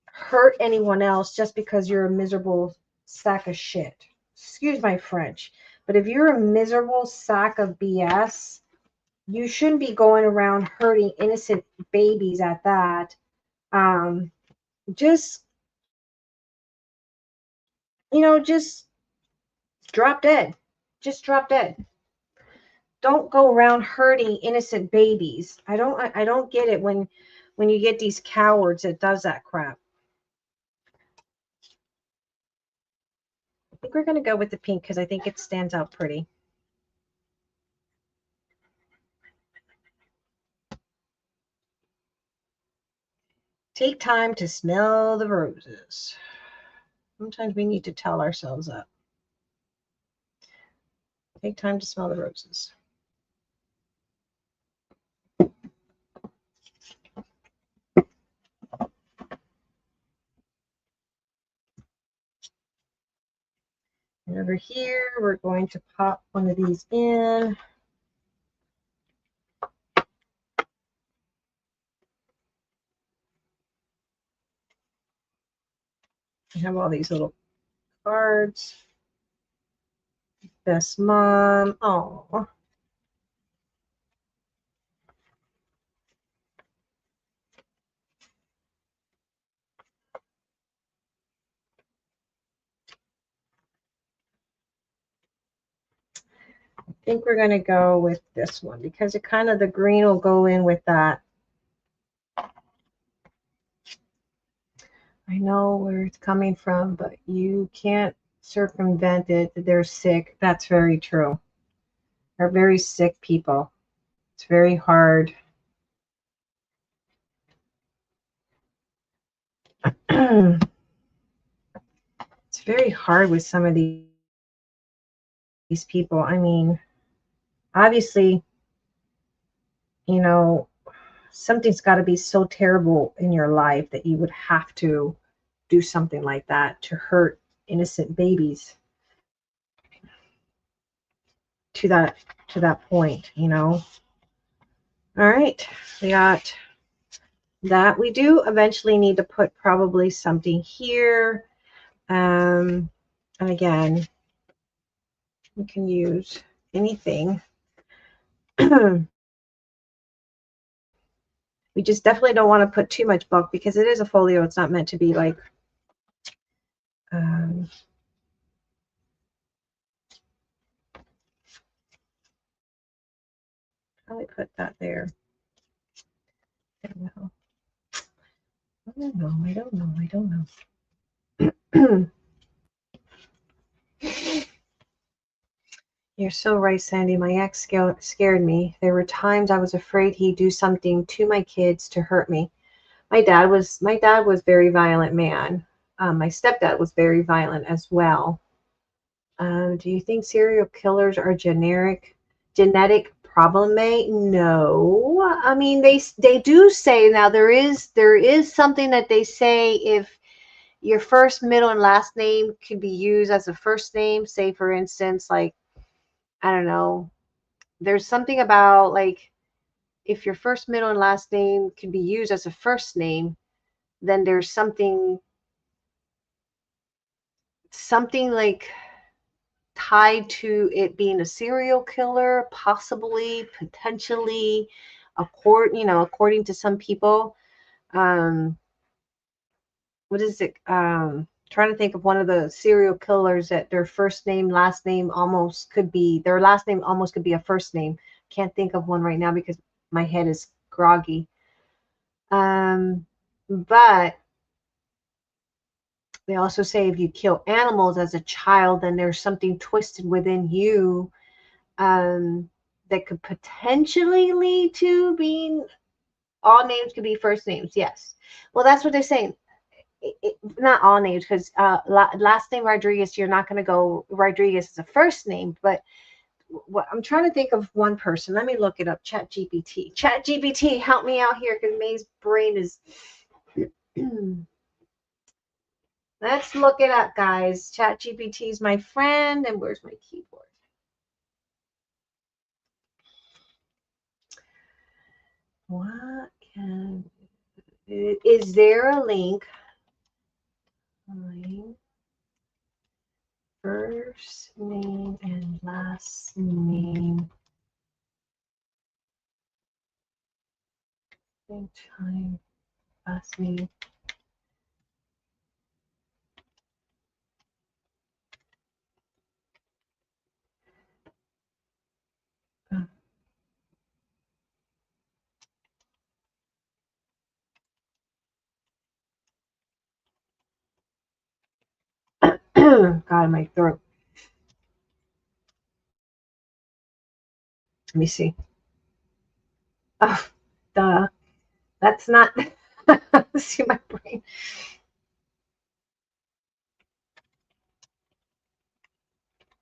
hurt anyone else just because you're a miserable sack of shit. Excuse my French. But if you're a miserable sack of BS, you shouldn't be going around hurting innocent babies at that. Just, just drop dead. Just drop dead. Don't go around hurting innocent babies. I don't get it when you get these cowards that does that crap. I think we're going to go with the pink because I think it stands out pretty. Take time to smell the roses. Sometimes we need to tell ourselves that. Take time to smell the roses. And over here, we're going to pop one of these in. I have all these little cards. Best mom. Oh. I think we're going to go with this one because it kind of, the green will go in with that. I know where it's coming from, but you can't circumvent it. They're sick. That's very true. They're very sick people. It's very hard. It's very hard with some of these people. I mean, obviously, something's got to be so terrible in your life that you would have to do something like that to hurt innocent babies to that point, All right, we got that. We do eventually need to put probably something here. And again, we can use anything. We just definitely don't want to put too much bulk because it is a folio. It's not meant to be like how do I put that there? I don't know. You're so right, Sandy. My ex scared me. There were times I was afraid he'd do something to my kids to hurt me. My dad was very violent man. My stepdad was very violent as well. Do you think serial killers are genetic problem? No. I mean, they do say now there is something that they say if your first, middle, and last name could be used as a first name. Say, for instance, like, I don't know, there's something about like if your first, middle, and last name can be used as a first name, then there's something like tied to it being a serial killer, possibly, potentially, according to some people. What is it? Trying to think of one of the serial killers that their first name, last name almost could be, their last name almost could be a first name. Can't think of one right now because my head is groggy. But they also say if you kill animals as a child, then there's something twisted within you that could potentially lead to being, all names could be first names. Yes. Well, that's what they're saying. Not all names, because last name Rodriguez, you're not going to go Rodriguez as a first name, but what I'm trying to think of one person. Let me look it up. ChatGPT, help me out here because May's brain is Let's look it up, guys. ChatGPT is my friend, and where's my keyboard? What is there a link? First name and last name. Same time, last name. God, in my throat. Let me see. Oh, duh. That's not. See my brain.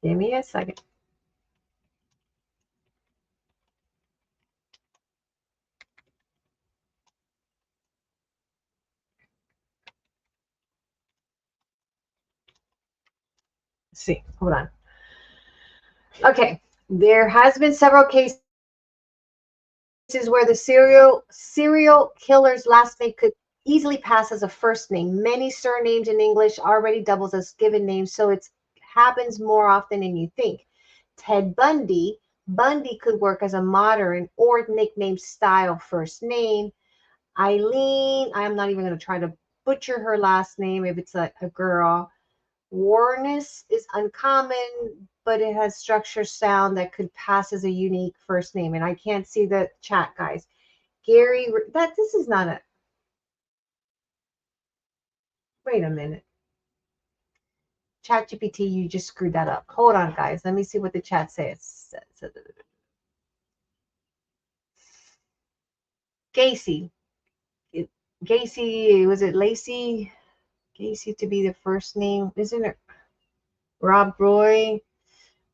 Give me a second. Let's see. Hold on. Okay. There has been several cases where the serial killer's last name could easily pass as a first name. Many surnames in English already doubles as given names, so it happens more often than you think. Ted Bundy could work as a modern or nickname style first name. Eileen, I'm not even going to try to butcher her last name if it's a girl. Warness is uncommon, but it has structure sound that could pass as a unique first name. And I can't see the chat, guys. Gary, this is not a. Wait a minute. ChatGPT, you just screwed that up. Hold on, guys. Let me see what the chat says. Gacy. Gacy, was it Lacey? Gacy to be the first name, isn't it? Rob Roy.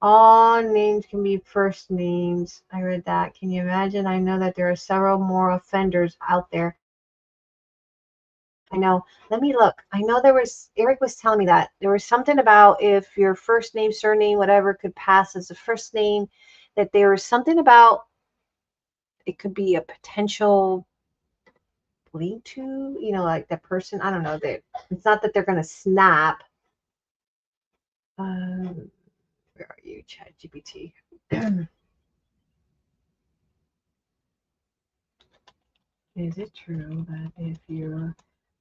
All names can be first names. I read that. Can you imagine? I know that there are several more offenders out there. I know. Let me look. I know Eric was telling me that. There was something about if your first name, surname, whatever could pass as a first name, that there was something about it could be a potential link to, like the person. I don't know. It's not that they're going to snap. Where are you, ChatGPT? Is it true that if your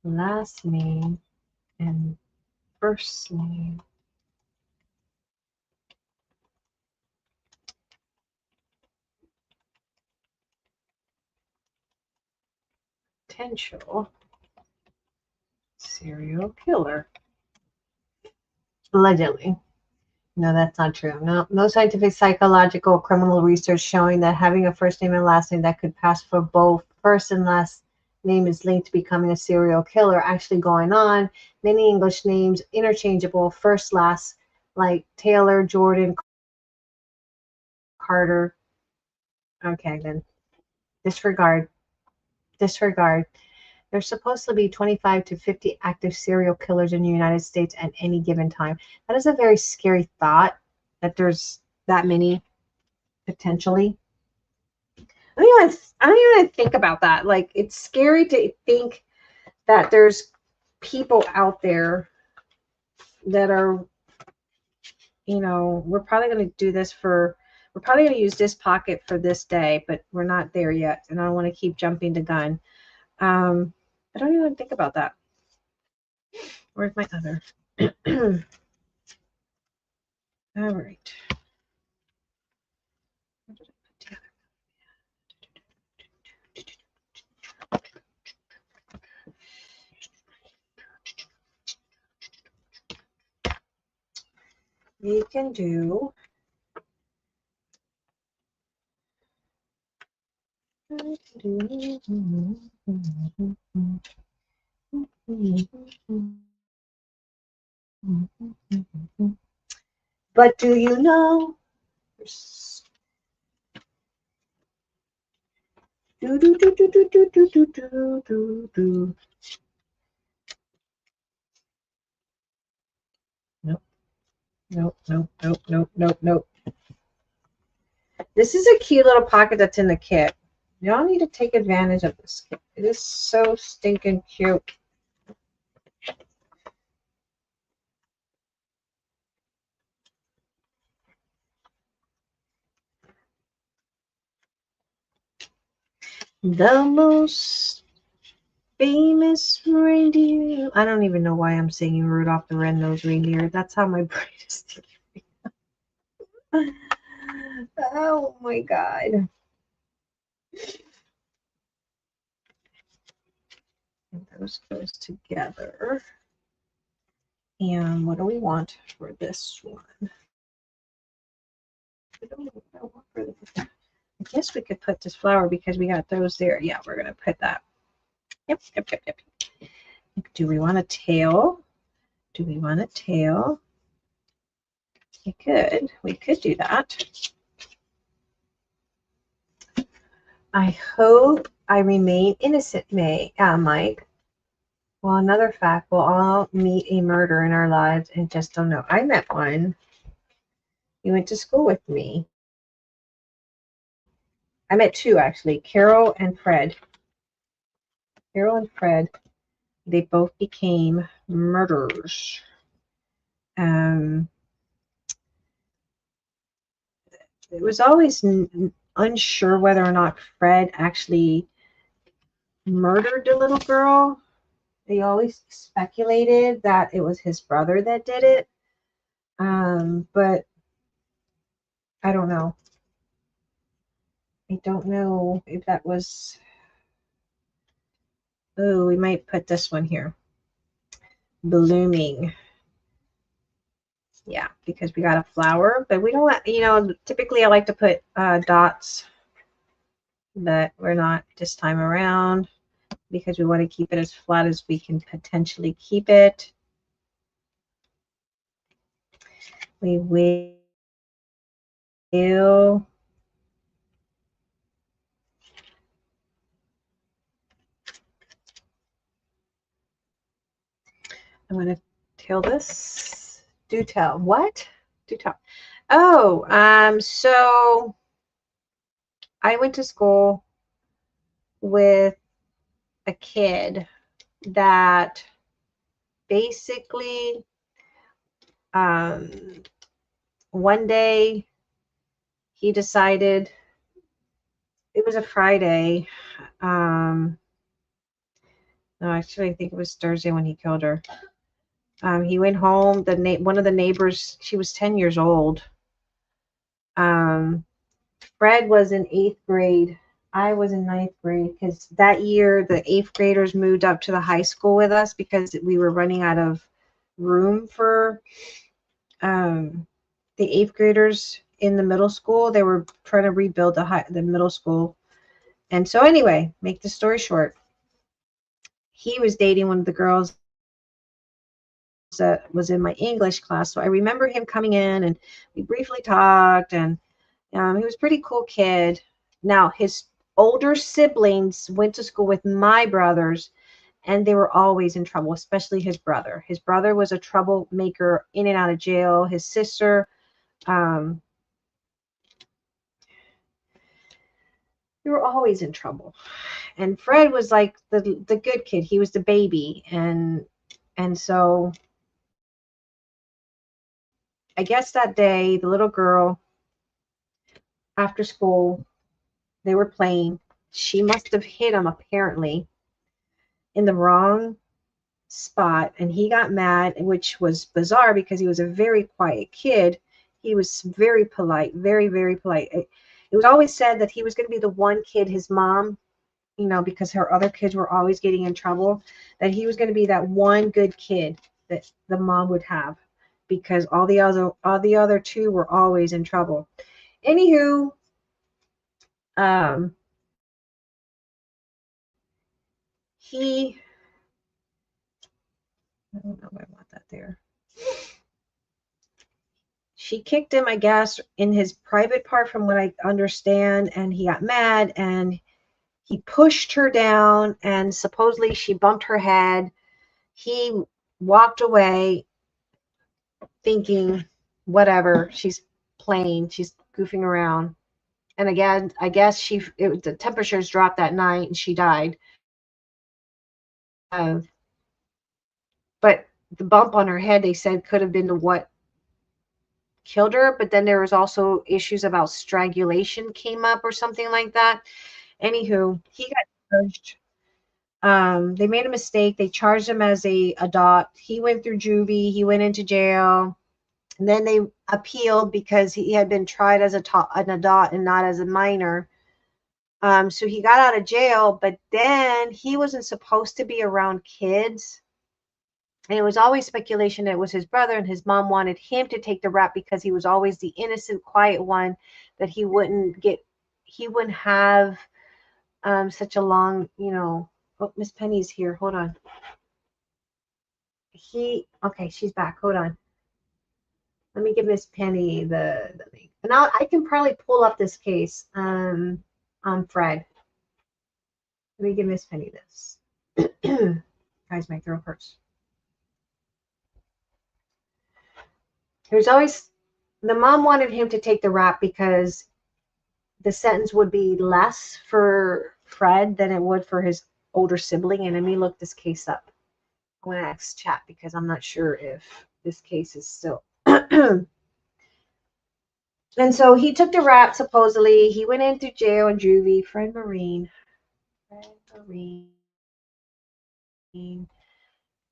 last name and first name potential serial killer? Allegedly. No, that's not true. No scientific, psychological, criminal research showing that having a first name and last name that could pass for both first and last name is linked to becoming a serial killer actually going on. Many English names interchangeable, first, last, like Taylor, Jordan, Carter. Okay, then disregard. There's supposed to be 25 to 50 active serial killers in the United States at any given time. That is a very scary thought that there's that many potentially. I don't even think about that. Like, it's scary to think that there's people out there that are, we're probably going to we're probably going to use this pocket for this day, but we're not there yet. And I don't want to keep jumping the gun. I don't even think about that. Where's my other? All right. We can do but do you know? Nope, nope, nope, nope, nope, nope. This is a cute little pocket that's in the kit. Y'all need to take advantage of this kit. It is so stinking cute. The most famous reindeer. I don't even know why I'm singing Rudolph the Red-Nosed Reindeer. That's how my brain is thinking. Oh my God. And those goes together. And what do we want for this one? I guess we could put this flower because we got those there. Yeah, we're going to put that. Yep. Do we want a tail? Do we want a tail? We could do that. I hope I remain innocent, Mike. Well, another fact, we'll all meet a murderer in our lives and just don't know. I met one. He went to school with me. I met two, actually, Carol and Fred. Carol and Fred, they both became murderers. It was always unsure whether or not Fred actually murdered the little girl. They always speculated that it was his brother that did it. But I don't know. I don't know if that was. Oh, we might put this one here. Blooming. Yeah, because we got a flower, but we don't want, typically I like to put dots, but we're not this time around because we want to keep it as flat as we can potentially keep it. We will. I'm going to tell this. Do tell. What? Do tell. Oh, so I went to school with a kid that basically one day he decided, it was a Friday. No, actually, I think it was Thursday when he killed her. He went home. One of the neighbors, she was 10 years old. Fred was in 8th grade. I was in 9th grade because that year the 8th graders moved up to the high school with us because we were running out of room for the 8th graders in the middle school. They were trying to rebuild the middle school. And so anyway, make the story short, he was dating one of the girls that was in my English class. So I remember him coming in and we briefly talked, and he was a pretty cool kid. Now, his older siblings went to school with my brothers, and they were always in trouble, especially his brother. His brother was a troublemaker, in and out of jail. His sister, they were always in trouble. And Fred was like the good kid. He was the baby. And so I guess that day, the little girl, after school, they were playing. She must have hit him, apparently, in the wrong spot, and he got mad, which was bizarre because he was a very quiet kid. He was very polite, very, very polite. It was always said that he was going to be the one kid, his mom, because her other kids were always getting in trouble, that he was going to be that one good kid that the mom would have, because all the other two were always in trouble. Anywho, I don't know if I want that there. She kicked him, I guess, in his private part, from what I understand, and he got mad and he pushed her down, and supposedly she bumped her head. He walked away thinking whatever. She's playing. She's goofing around. And again, I guess the temperatures dropped that night and she died. But the bump on her head, they said, could have been to what killed her. But then there was also issues about strangulation came up or something like that. Anywho, he got charged. They made a mistake. They charged him as a adult. He went through juvie. He went into jail. And then they appealed because he had been tried as an adult and not as a minor. So he got out of jail, but then he wasn't supposed to be around kids. And it was always speculation that it was his brother, and his mom wanted him to take the rap because he was always the innocent, quiet one, that he wouldn't have such a long, oh, Miss Penny's here. Hold on. Okay, she's back. Hold on. Let me give Miss Penny the link. And I can probably pull up this case on Fred. Let me give Miss Penny this. Guys, my throat hurts. There's always, the mom wanted him to take the rap because the sentence would be less for Fred than it would for his older sibling. And let me look this case up. I'm going to ask chat because I'm not sure if this case is still. And so he took the rap, supposedly. He went into jail in juvie. Fred Marine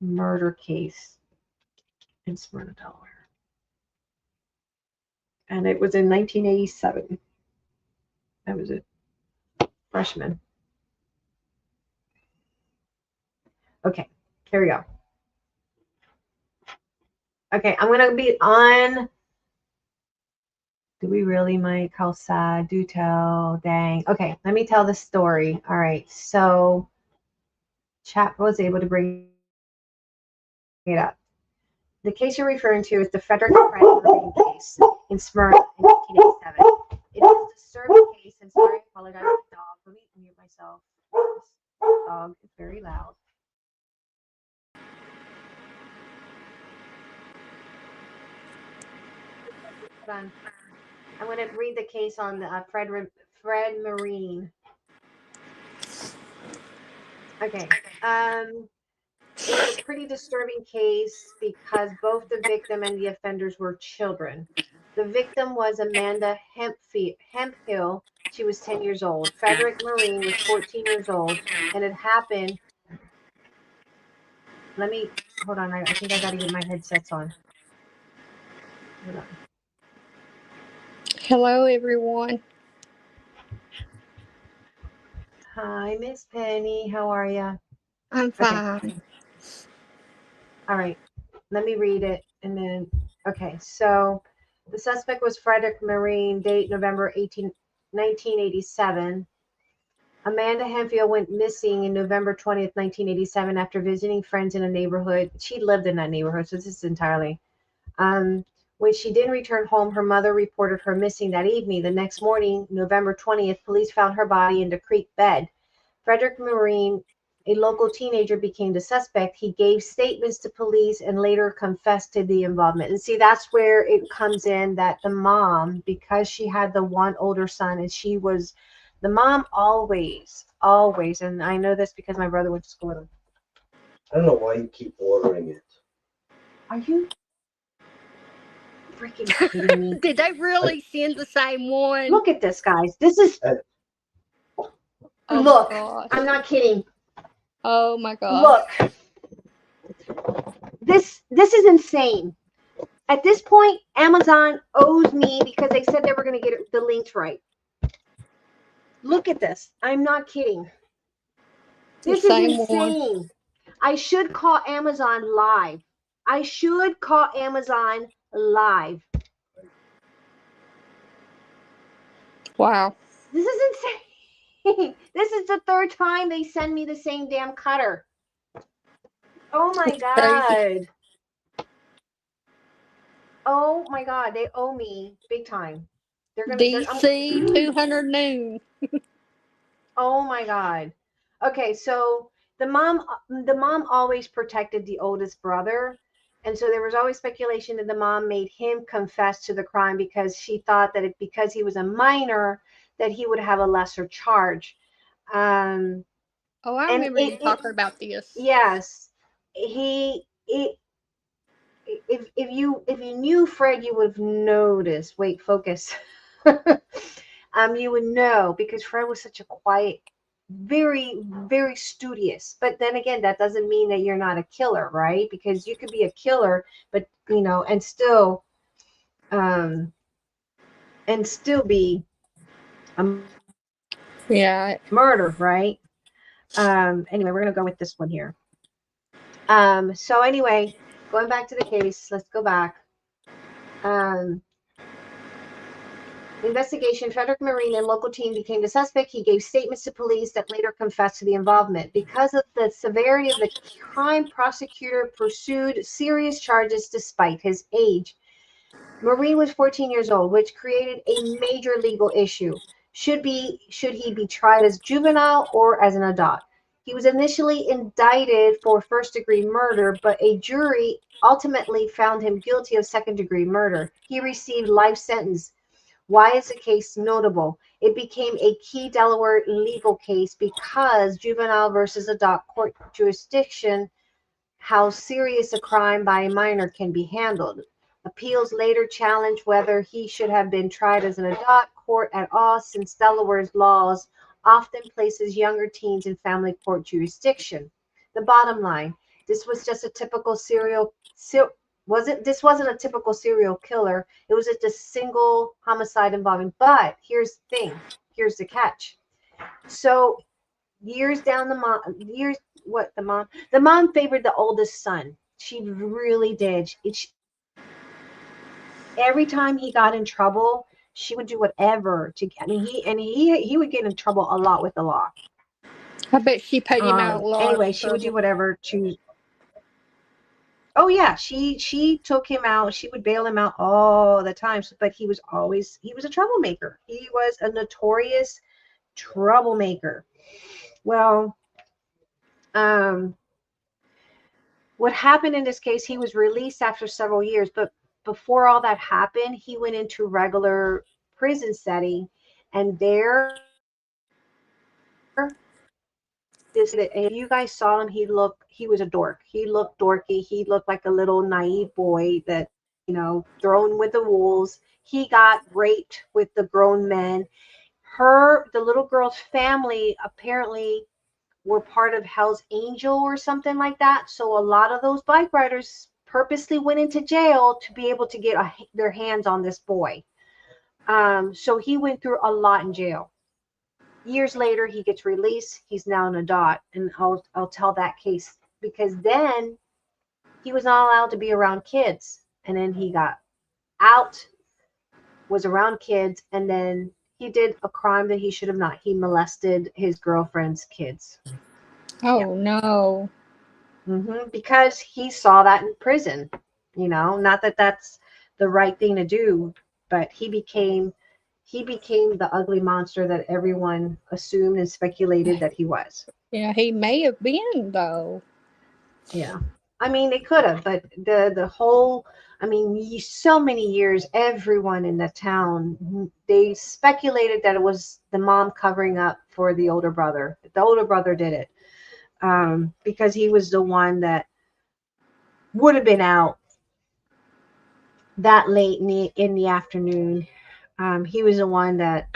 murder case in Smyrna, Delaware. And it was in 1987. I was a freshman. Okay, here we go. Okay, I'm going to be on. Do we really, Mike? How sad. Do tell. Dang. Okay, let me tell the story. All right, so chat was able to bring it up. The case you're referring to is the Frederick Marine case in Smyrna in 1987. It is a disturbing case, and sorry, I apologize for the dog. Let me mute myself. This dog is very loud. Hold on. I'm going to read the case on the Fred Marine. Okay. It was a pretty disturbing case because both the victim and the offenders were children. The victim was Amanda Hemphill. She was 10 years old. Frederick Marine was 14 years old, and it happened. Hold on. I think I got to get my headsets on. Hold on. Hello, everyone. Hi, Miss Penny. How are you? I'm fine. Okay. All right. Let me read it. And then, okay. So the suspect was Frederick Marine, date November 1987. Amanda Hemphill went missing in November 20th, 1987 after visiting friends in a neighborhood. She lived in that neighborhood, so this is entirely. When she didn't return home, her mother reported her missing that evening. The next morning, November 20th, police found her body in the creek bed. Frederick Marine, a local teenager, became the suspect. He gave statements to police and later confessed to the involvement. And see, that's where it comes in that the mom, because she had the one older son, and the mom always, and I know this because my brother went to school with him. I don't know why you keep ordering it. Are you freaking kidding me? Did they really send the same one? Look at this, guys. This is. Look, I'm not kidding. Oh my God. Look. This is insane. At this point, Amazon owes me because they said they were going to get the links right. Look at this. I'm not kidding. This is insane. I should call Amazon live. Wow. This is insane. This is the third time they send me the same damn cutter. Oh my God. Oh my God. They owe me big time. They're gonna DC 200 noon. Oh my God. Okay, so the mom always protected the oldest brother. And so there was always speculation that the mom made him confess to the crime because she thought that because he was a minor, that he would have a lesser charge. Um, Oh, I and remember you talking about this. yes, if you knew Fred, you would have noticed. Wait, focus. You would know because Fred was such a quiet, very, very studious. But then again, that doesn't mean that you're not a killer, right? Because you could be a killer, but and still be a Yeah. murder, right? Anyway, we're gonna go with this one here. So anyway, going back to the case, let's go back. Investigation, Frederick Marine and local team became the suspect. He gave statements to police that later confessed to the involvement. Because of the severity of the crime, prosecutor pursued serious charges despite his age. Marine was 14 years old, which created a major legal issue. Should he be tried as juvenile or as an adult? He was initially indicted for first-degree murder, but a jury ultimately found him guilty of second-degree murder. He received life sentence. Why is the case notable? It became a key Delaware legal case because juvenile versus adult court jurisdiction, how serious a crime by a minor can be handled. Appeals later challenged whether he should have been tried as an adult court at all, since Delaware's laws often places younger teens in family court jurisdiction. The bottom line, this was just a typical this wasn't a typical serial killer. It was just a single homicide involving, but here's the thing, here's the catch. So years down the mom favored the oldest son. She really did. Every time he got in trouble, she would do whatever to. I mean, he would get in trouble a lot with the law. I bet she paid him out a lot. Anyway, she would do whatever to. Oh yeah, she took him out. She would bail him out all the time. But he was a troublemaker. He was a notorious troublemaker. Well, what happened in this case, he was released after several years, but before all that happened, he went into regular prison setting, and there, if you guys saw him, he was a dork. He looked dorky. He looked like a little naive boy that, thrown with the wolves. He got raped with the grown men. The little girl's family apparently were part of Hell's Angel or something like that. So a lot of those bike riders purposely went into jail to be able to get their hands on this boy. So he went through a lot in jail. Years later, he gets released. He's now an adult, and I'll tell that case because then he was not allowed to be around kids, and then he got out, was around kids, and then he did a crime that he should have not. He molested his girlfriend's kids. Oh, no. Because he saw that in prison, not that that's the right thing to do, but he became the ugly monster that everyone assumed and speculated that he was. Yeah, he may have been, though. Yeah. I mean, they could have, but the whole, so many years, everyone in the town, they speculated that it was the mom covering up for the older brother. The older brother did it. Because he was the one that would have been out that late in the afternoon. He was the one that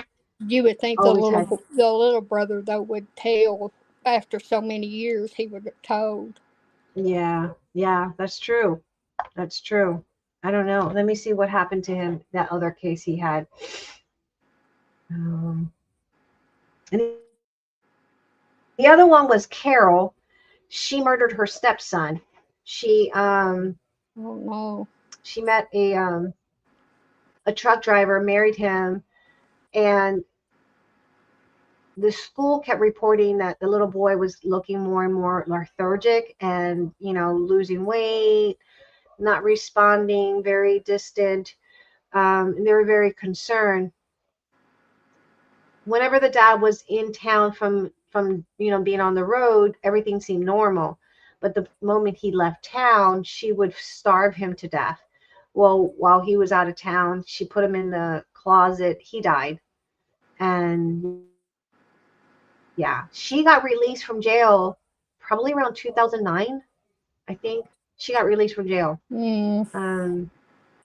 you would think the little brother though would tell after so many years. He would have told. Yeah, that's true. That's true. I don't know. Let me see what happened to him. That other case he had. And the other one was Carol. She murdered her stepson. She oh no. She met a truck driver, married him, and the school kept reporting that the little boy was looking more and more lethargic and, losing weight, not responding, very distant. And they were very concerned. Whenever the dad was in town from being on the road, everything seemed normal. but the moment he left town, she would starve him to death. Well, while he was out of town, she put him in the closet. He died. And yeah, she got released from jail probably around 2009, I think. She got released from jail.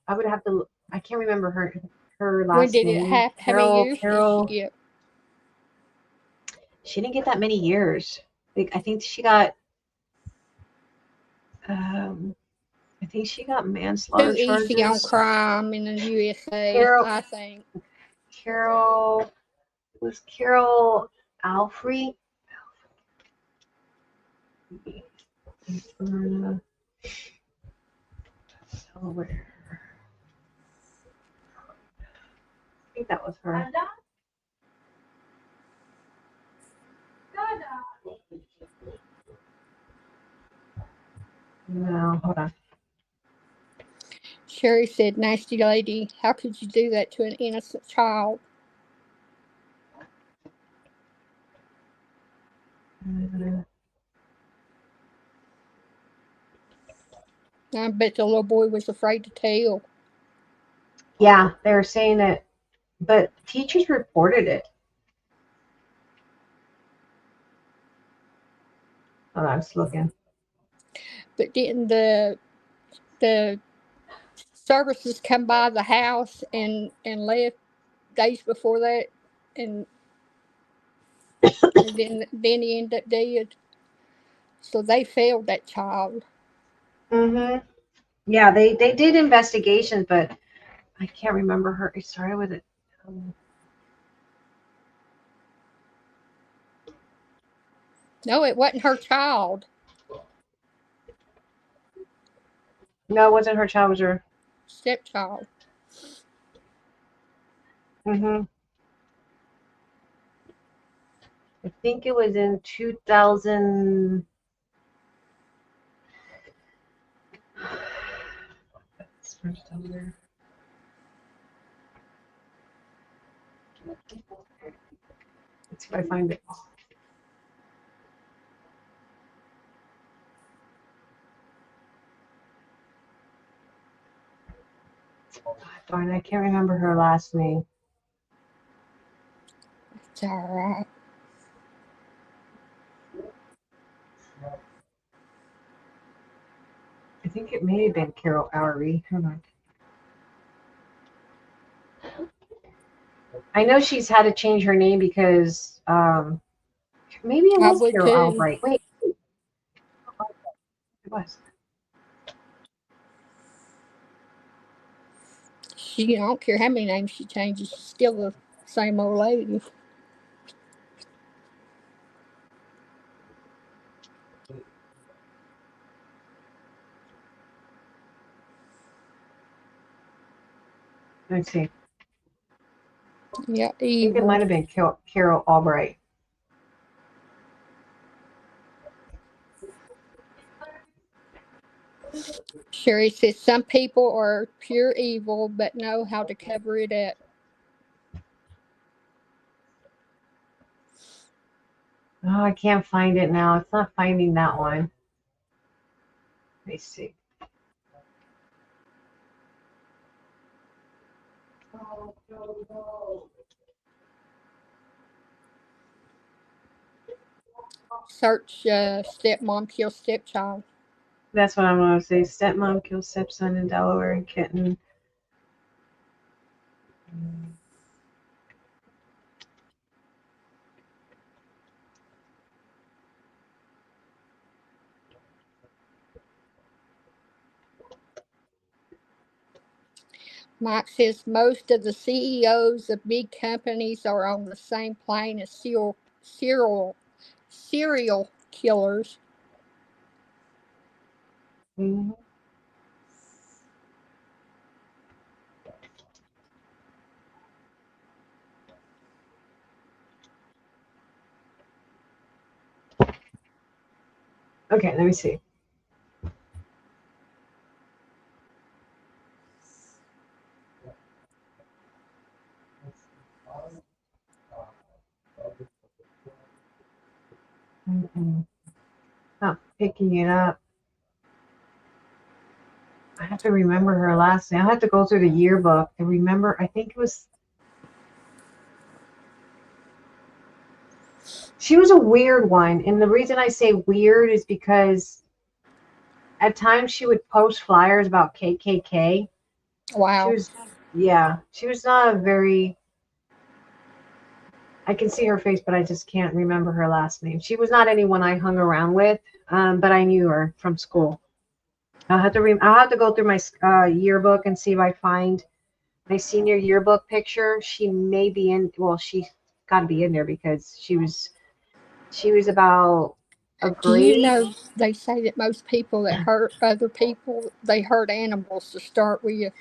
I would have to, I can't remember her last name. When did it happen? How many years Carol. did she get? She didn't get that many years. I think she got, I think she got manslaughter Too charges. easy on crime in the USA, Carol, I think. Carol Alfrey. Delaware. I think that was her. No, hold on. Sherry said, "Nasty lady, how could you do that to an innocent child?" I bet the little boy was afraid to tell. Yeah, they were saying it, but teachers reported it. Oh, I was looking. But didn't the services come by the house and left days before that, and then he ended up dead. So they failed that child. Yeah, they did investigations, but I can't remember her. It started with it. No, it wasn't her child. No, it wasn't her child. It was her Stepchild. I think it was in 2000. Let's see if I find it. Darn, I can't remember her last name. It's all right. I think it may have been Carol Oury. Hold on. I know she's had to change her name because maybe it was Carol Albright. Wait. It was. I don't care how many names she changes, she's still the same old lady. Let's see. Yeah, I think it might have been Carol Albright. Sherry says some people are pure evil but know how to cover it up. Oh, I can't find it now. It's not finding that one. Let me see. Search stepmom kills stepchild. That's what I'm going to say. Stepmom kills stepson in Delaware and kitten. Mike says most of the CEOs of big companies are on the same plane as serial killers. Mm-hmm. Okay, let me see. Mm-hmm. Oh, picking it up. I have to remember her last name. I have to go through the yearbook and remember. I think it was. She was a weird one, and the reason I say weird is because at times she would post flyers about KKK. Wow. She was, yeah, she was not a very. I can see her face, but I just can't remember her last name. She was not anyone I hung around with, but I knew her from school. I'll have to go through my yearbook and see if I find my senior yearbook picture. She may be in. Well, she got to be in there because she was about a Do you grade. know they say that most people that hurt other people, they hurt animals to start with?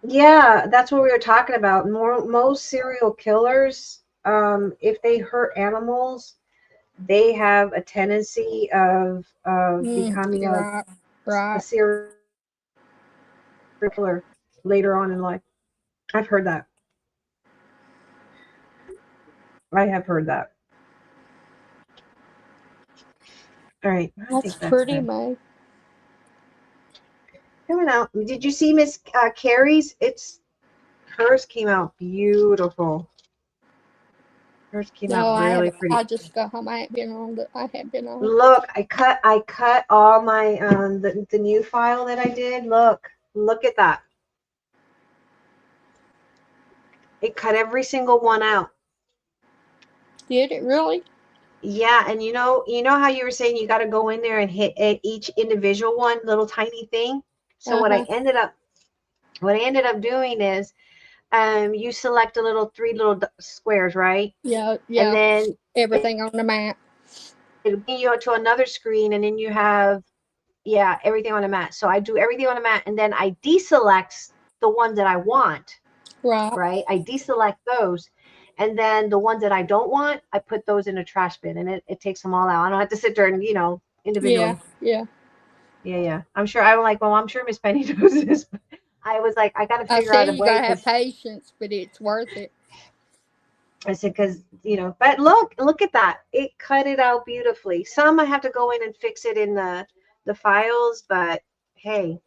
Yeah, that's what we were talking about. Most serial killers, if they hurt animals, they have a tendency of becoming Right, a right. serial killer later on in life. I've heard that. I have heard that. All right, I That's think that's pretty, good. May. Coming out. Did you see Miss Carrie's? Hers came out beautiful. Hers came No, out really pretty. I just got home. I have been on. Look, I cut all my the new file that I did. Look at that. It cut every single one out. Did it really? Yeah, and you know how you were saying you got to go in there and hit each individual one, little tiny thing. So what I ended up doing is, you select three little squares, right? Yeah. And then Everything on the map. It'll bring you to another screen, and then you have, yeah, everything on the mat. So I do everything on the mat, and then I deselect the ones that I want. Right? I deselect those, and then the ones that I don't want, I put those in a trash bin, and it takes them all out. I don't have to sit there and individually. Yeah. I'm sure I'm sure Miss Penny knows this. But I was like, I got to figure out a way. You gotta have patience, but it's worth it. I said, because, but look at that. It cut it out beautifully. Some I have to go in and fix it in the files, but hey,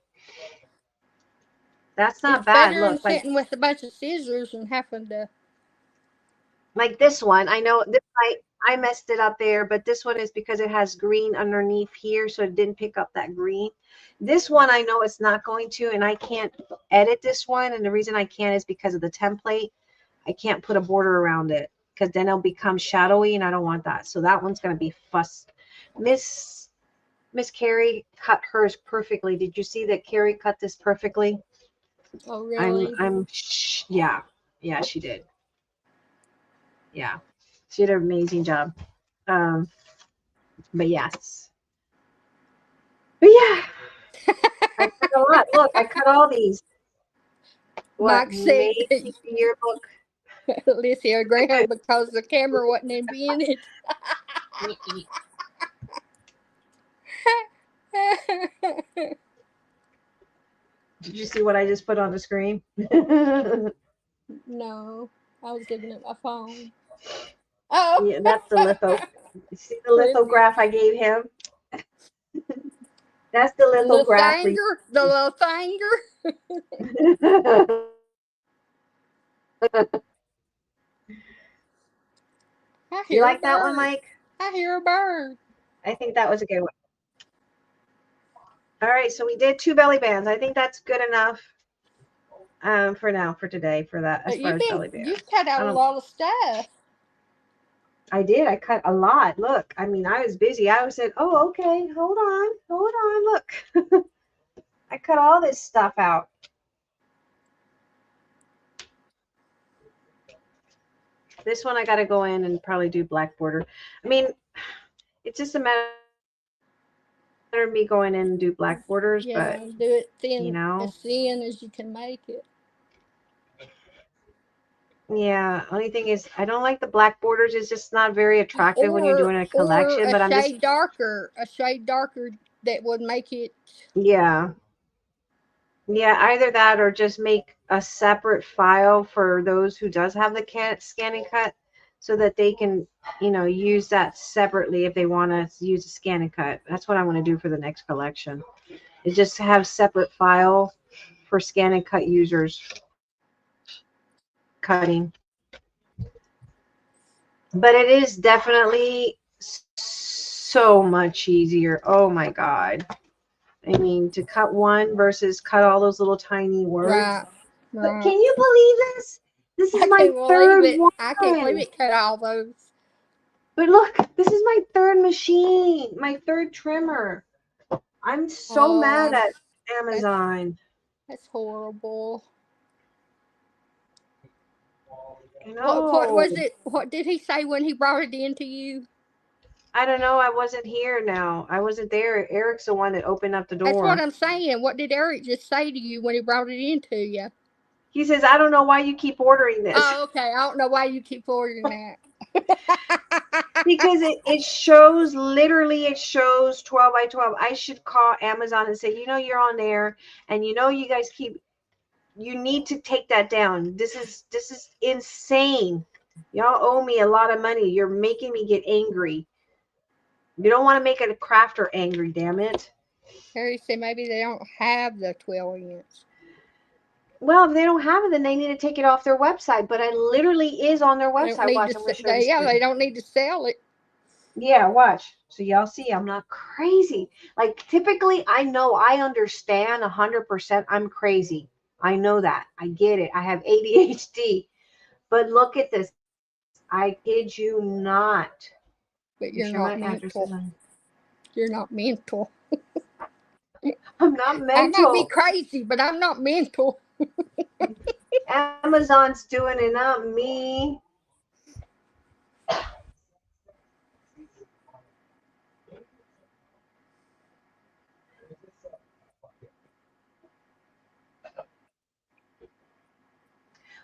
that's not bad. Better Look, than sitting with a bunch of scissors and having to. Like this one, I know this I messed it up there, but this one is because it has green underneath here, so it didn't pick up that green. This one, I know it's not going to, and I can't edit this one, and the reason I can't is because of the template. I can't put a border around it because then it'll become shadowy, and I don't want that. So that one's going to be fussed. Miss Carrie cut hers perfectly. Did you see that Carrie cut this perfectly? Oh, really? Yeah, she did. Yeah, she did an amazing job. But yes. But yeah, I cut a lot. Look, I cut all these. What said, made the yearbook? Alicia Graham, because the camera wasn't in it. Did you see what I just put on the screen? No, I was looking at my phone. Oh, yeah, that's the litho. You see the lithograph I gave him? That's the lithograph. The little finger. You like that one, Mike? I hear a bird. I think that was a good one. All right, so we did 2 belly bands. I think that's good enough for today, for that, as far as belly bands. You've cut out a lot of stuff. I did. I cut a lot. Look, I mean, I was busy. I said, oh, okay, hold on, look. I cut all this stuff out. This one I got to go in and probably do black border. I mean, it's just a matter of me going in and do black borders, but do it thin, as thin as you can make it. Yeah, only thing is I don't like the black borders. It's just not very attractive when you're doing a collection. But a shade darker that would make it. Yeah, either that or just make a separate file for those who does have the scanning cut. so that they can, you know, use that separately if they want to use a scan and cut. That's what I want to do for the next collection, is just have separate file for scan and cut users cutting. But it is definitely so much easier. Oh my God. I mean, to cut one versus cut all those little tiny words. Right. But can you believe this? This is my third one. I can't believe it cut all those. But look, this is my third machine, my third trimmer. I'm so mad at Amazon. That's horrible. No. What was it? What did he say when he brought it in to you? I don't know. I wasn't here now. I wasn't there. Eric's the one that opened up the door. That's what I'm saying. What did Eric just say to you when he brought it in to you? He says, I don't know why you keep ordering this. Oh, okay. I don't know why you keep ordering that. Because it shows, literally it shows 12 by 12. I should call Amazon and say, you know, you're on there, and you know, you guys keep, you need to take that down. This is insane. Y'all owe me a lot of money. You're making me get angry. You don't want to make a crafter angry, damn it. Harry said maybe they don't have the 12-inch. Well, if they don't have it, then they need to take it off their website. But it literally is on their website. Watch, they don't need to sell it. Yeah, watch. So y'all see, I'm not crazy. Like, typically, I know, I understand 100%. I'm crazy. I know that. I get it. I have ADHD. But look at this. I kid you not. But you're not mental. You're not mental. I'm not mental. I might be crazy, but I'm not mental. Amazon's doing it, not me.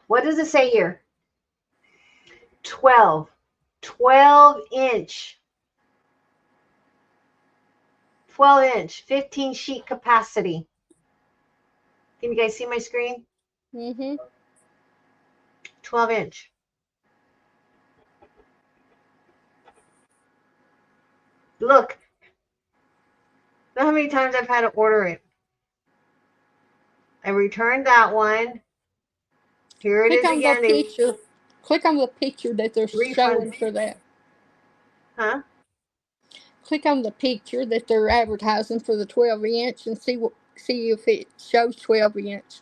What does it say here? 12 inch, 15 sheet capacity. Can you guys see my screen? 12 inch. Look how many times I've had to order it. I returned that one. Here it is again. Click on the picture that they're showing for that. Huh? Click on the picture that they're advertising for the 12-inch and see if it shows 12-inch.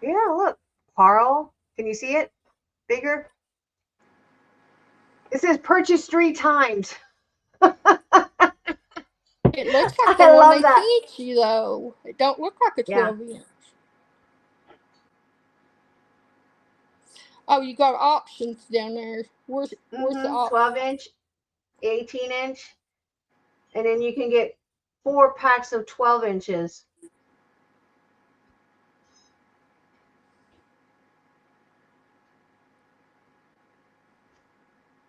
Yeah, look. Carl, can you see it? Bigger? It says purchase 3 times. It looks like the one they sent you, though. It don't look like a 12-inch. Oh, you got options down there. Where's the option? 12-inch, 18-inch, and then you can get 4 packs of 12 inches.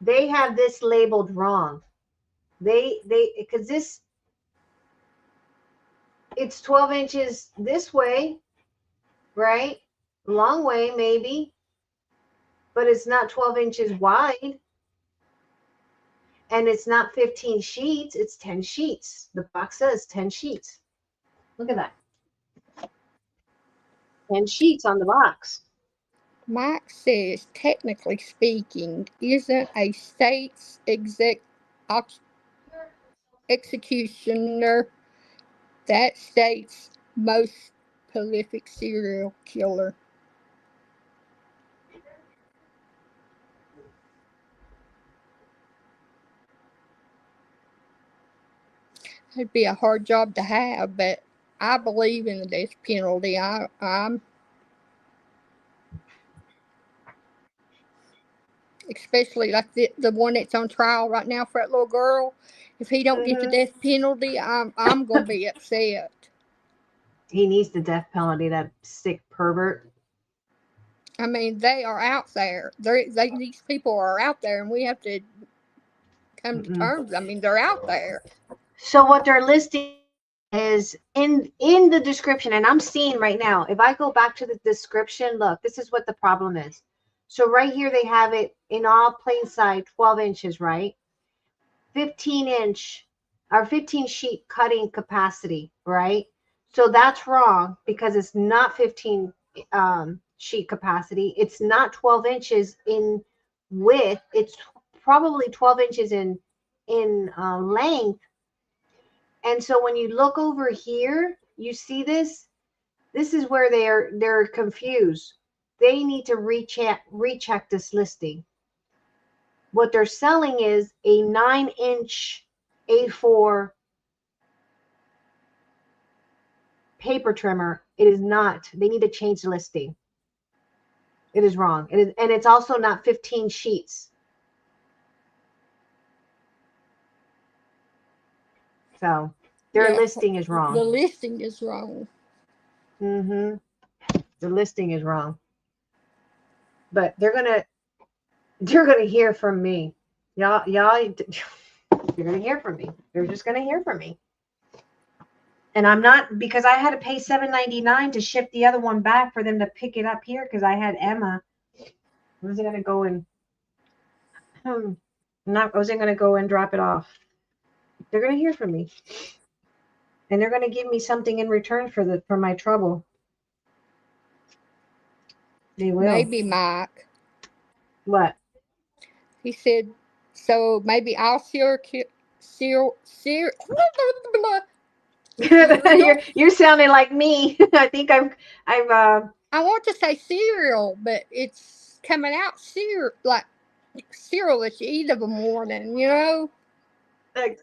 They have this labeled wrong. Because this, it's 12 inches this way, right? Long way, maybe. But it's not 12 inches wide. And it's not 15 sheets. It's 10 sheets. The box says 10 sheets. Look at that. 10 sheets on the box. Mike says, technically speaking, isn't a state's executioner that state's most prolific serial killer? It'd be a hard job to have, but I believe in the death penalty. I'm especially like the one that's on trial right now for that little girl. If he don't get the death penalty, I'm gonna be upset. He needs the death penalty, that sick pervert. I mean, they are out there. These people are out there, and we have to come to terms. I mean, they're out there. So what they're listing is in the description, and I'm seeing right now, if I go back to the description, look, this is what the problem is. So right here they have it in all plain sight, 12 inches, right? 15-inch or 15 sheet cutting capacity, right? So that's wrong because it's not 15 sheet capacity. It's not 12 inches in width. It's probably 12 inches in length. And so when you look over here, you see this. This is where they're confused. They need to recheck this listing. What they're selling is a 9-inch A4 paper trimmer. It is not. They need to change the listing. It is wrong. It is, and it's also not 15 sheets. So their listing is wrong. The listing is wrong. The listing is wrong. But they're gonna hear from me. Y'all, you're gonna hear from me. They're just gonna hear from me. And I'm not, because I had to pay $7.99 to ship the other one back for them to pick it up here because I had Emma. I wasn't gonna go and drop it off. They're gonna hear from me, and they're gonna give me something in return for my trouble. They will. Maybe Mike. What? He said, so maybe I'll You're sounding like me. I think I want to say cereal, but it's coming out cereal that you eat of a morning, you know? Like,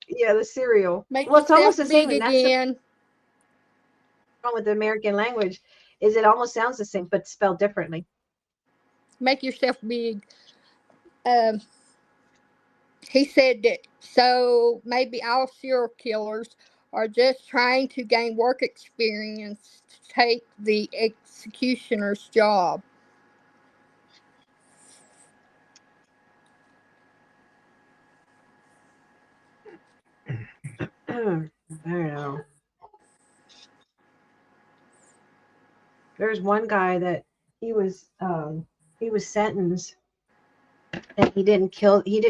yeah, the cereal. Make Well, it's almost the same. big And again. that's the problem with the American language, is it almost sounds the same, but spelled differently. Make yourself big. He said that, so maybe all serial killers are just trying to gain work experience to take the executioner's job. I don't know. There's one guy that he was sentenced, and he didn't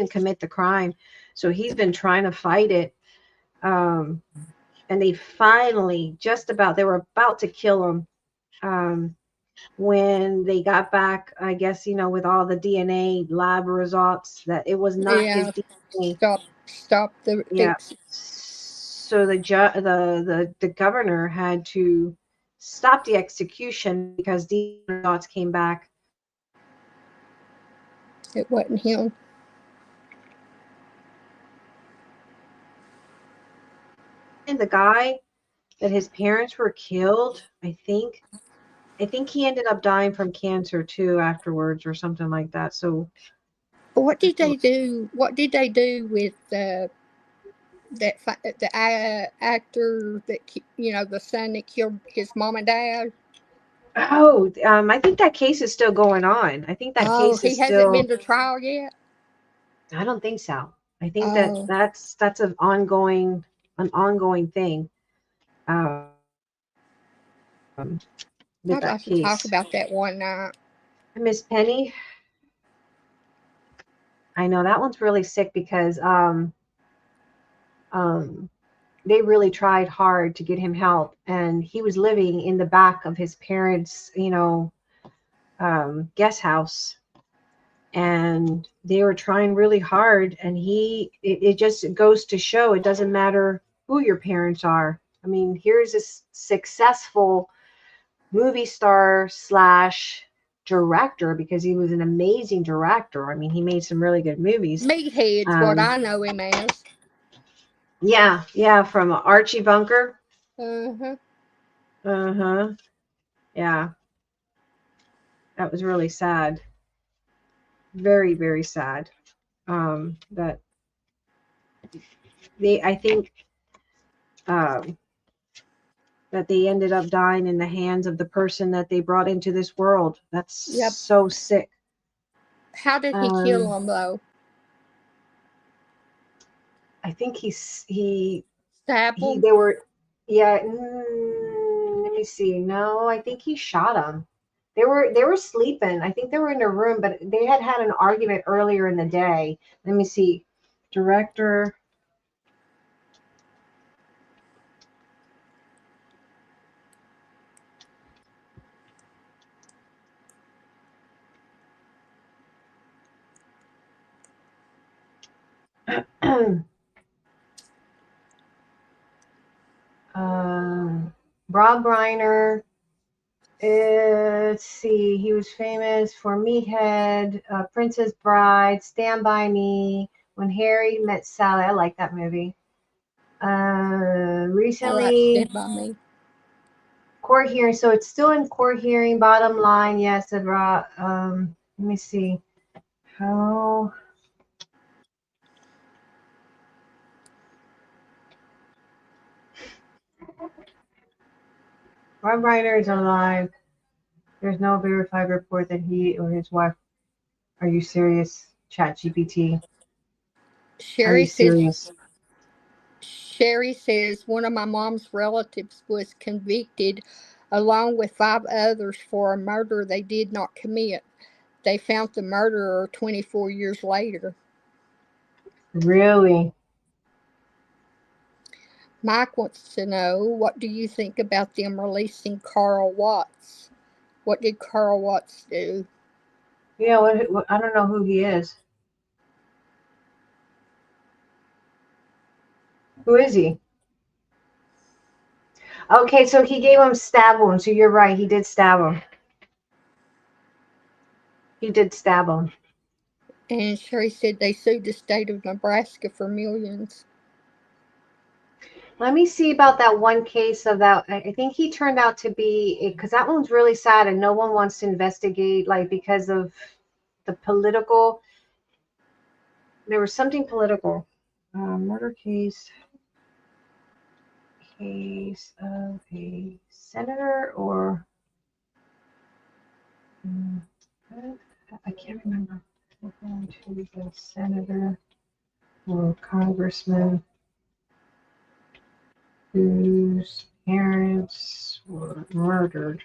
commit the crime, so he's been trying to fight it. And they finally they were about to kill him when they got back, I guess, with all the DNA lab results, that it was not his DNA. Stop the So the governor had to stop the execution because DNA results came back. It wasn't him. And the guy that his parents were killed, I think he ended up dying from cancer too afterwards, or something like that. So what did they do? What did they do with the actor that, the son that killed his mom and dad? Oh, I think that case is still going on. I think that case is he hasn't been to trial yet. I don't think so. I think that's an ongoing thing. I'd like to talk about that one night. Miss Penny. I know that one's really sick because they really tried hard to get him help, and he was living in the back of his parents', guest house, and they were trying really hard, and it just goes to show it doesn't matter who your parents are. I mean, here's a successful movie star / director, because he was an amazing director. I mean, he made some really good movies. Meathead's what I know him as. Yeah, from Archie Bunker. Yeah. That was really sad. Very, very sad. That I think that they ended up dying in the hands of the person that they brought into this world. That's so sick. How did he kill him, though? I think he stabbed him? Let me see. No, I think he shot him. They were sleeping. I think they were in their room, but they had an argument earlier in the day. Let me see. Director. Rob Reiner. Let's see. He was famous for Meathead, Princess Bride, Stand By Me, When Harry Met Sally. I like that movie. I like Recently, Stand By Me. court hearing. So it's still in court hearing. Bottom line, yes, said Rob. Let me see. How? Rob Reiner is alive. There's no verified report that he or his wife. Are you serious? Chat GPT. Are you serious? Sherry says one of my mom's relatives was convicted along with 5 others for a murder they did not commit. They found the murderer 24 years later. Really? Mike wants to know, what do you think about them releasing Carl Watts? What did Carl Watts do? Yeah, what, I don't know who he is. Who is he? Okay, so he gave him stab wounds. So you're right. He did stab him. He did stab him. And Sherry said they sued the state of Nebraska for millions. Let me see about that one case of that. I think he turned out to be, because that one's really sad and no one wants to investigate, like, because of the political. There was something political. Murder case of a senator or I can't remember. A senator or congressman whose parents were murdered.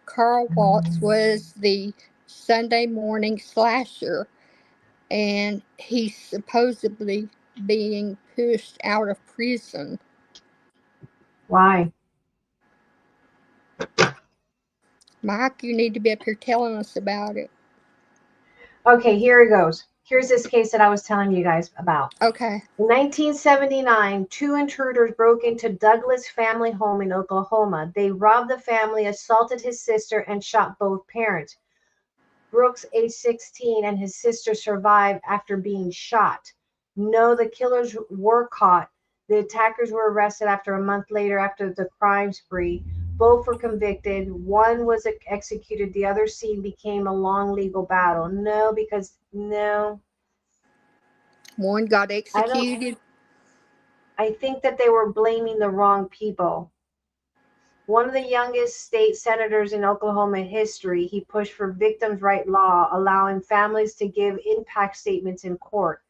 Carl Watts was the Sunday morning slasher, and he's supposedly being pushed out of prison. Why? Mike, you need to be up here telling us about it. Okay, here it goes. Here's this case that I was telling you guys about. Okay. In 1979, 2 intruders broke into Douglas family home in Oklahoma. They robbed the family, assaulted his sister, and shot both parents. Brooks, age 16, and his sister survived after being shot. No, the killers were caught. The attackers were arrested after a month later after the crime spree. Both were convicted. One was executed. The other scene became a long legal battle. No, because no. One got executed. I think that they were blaming the wrong people. One of the youngest state senators in Oklahoma history, he pushed for victims' right law, allowing families to give impact statements in court.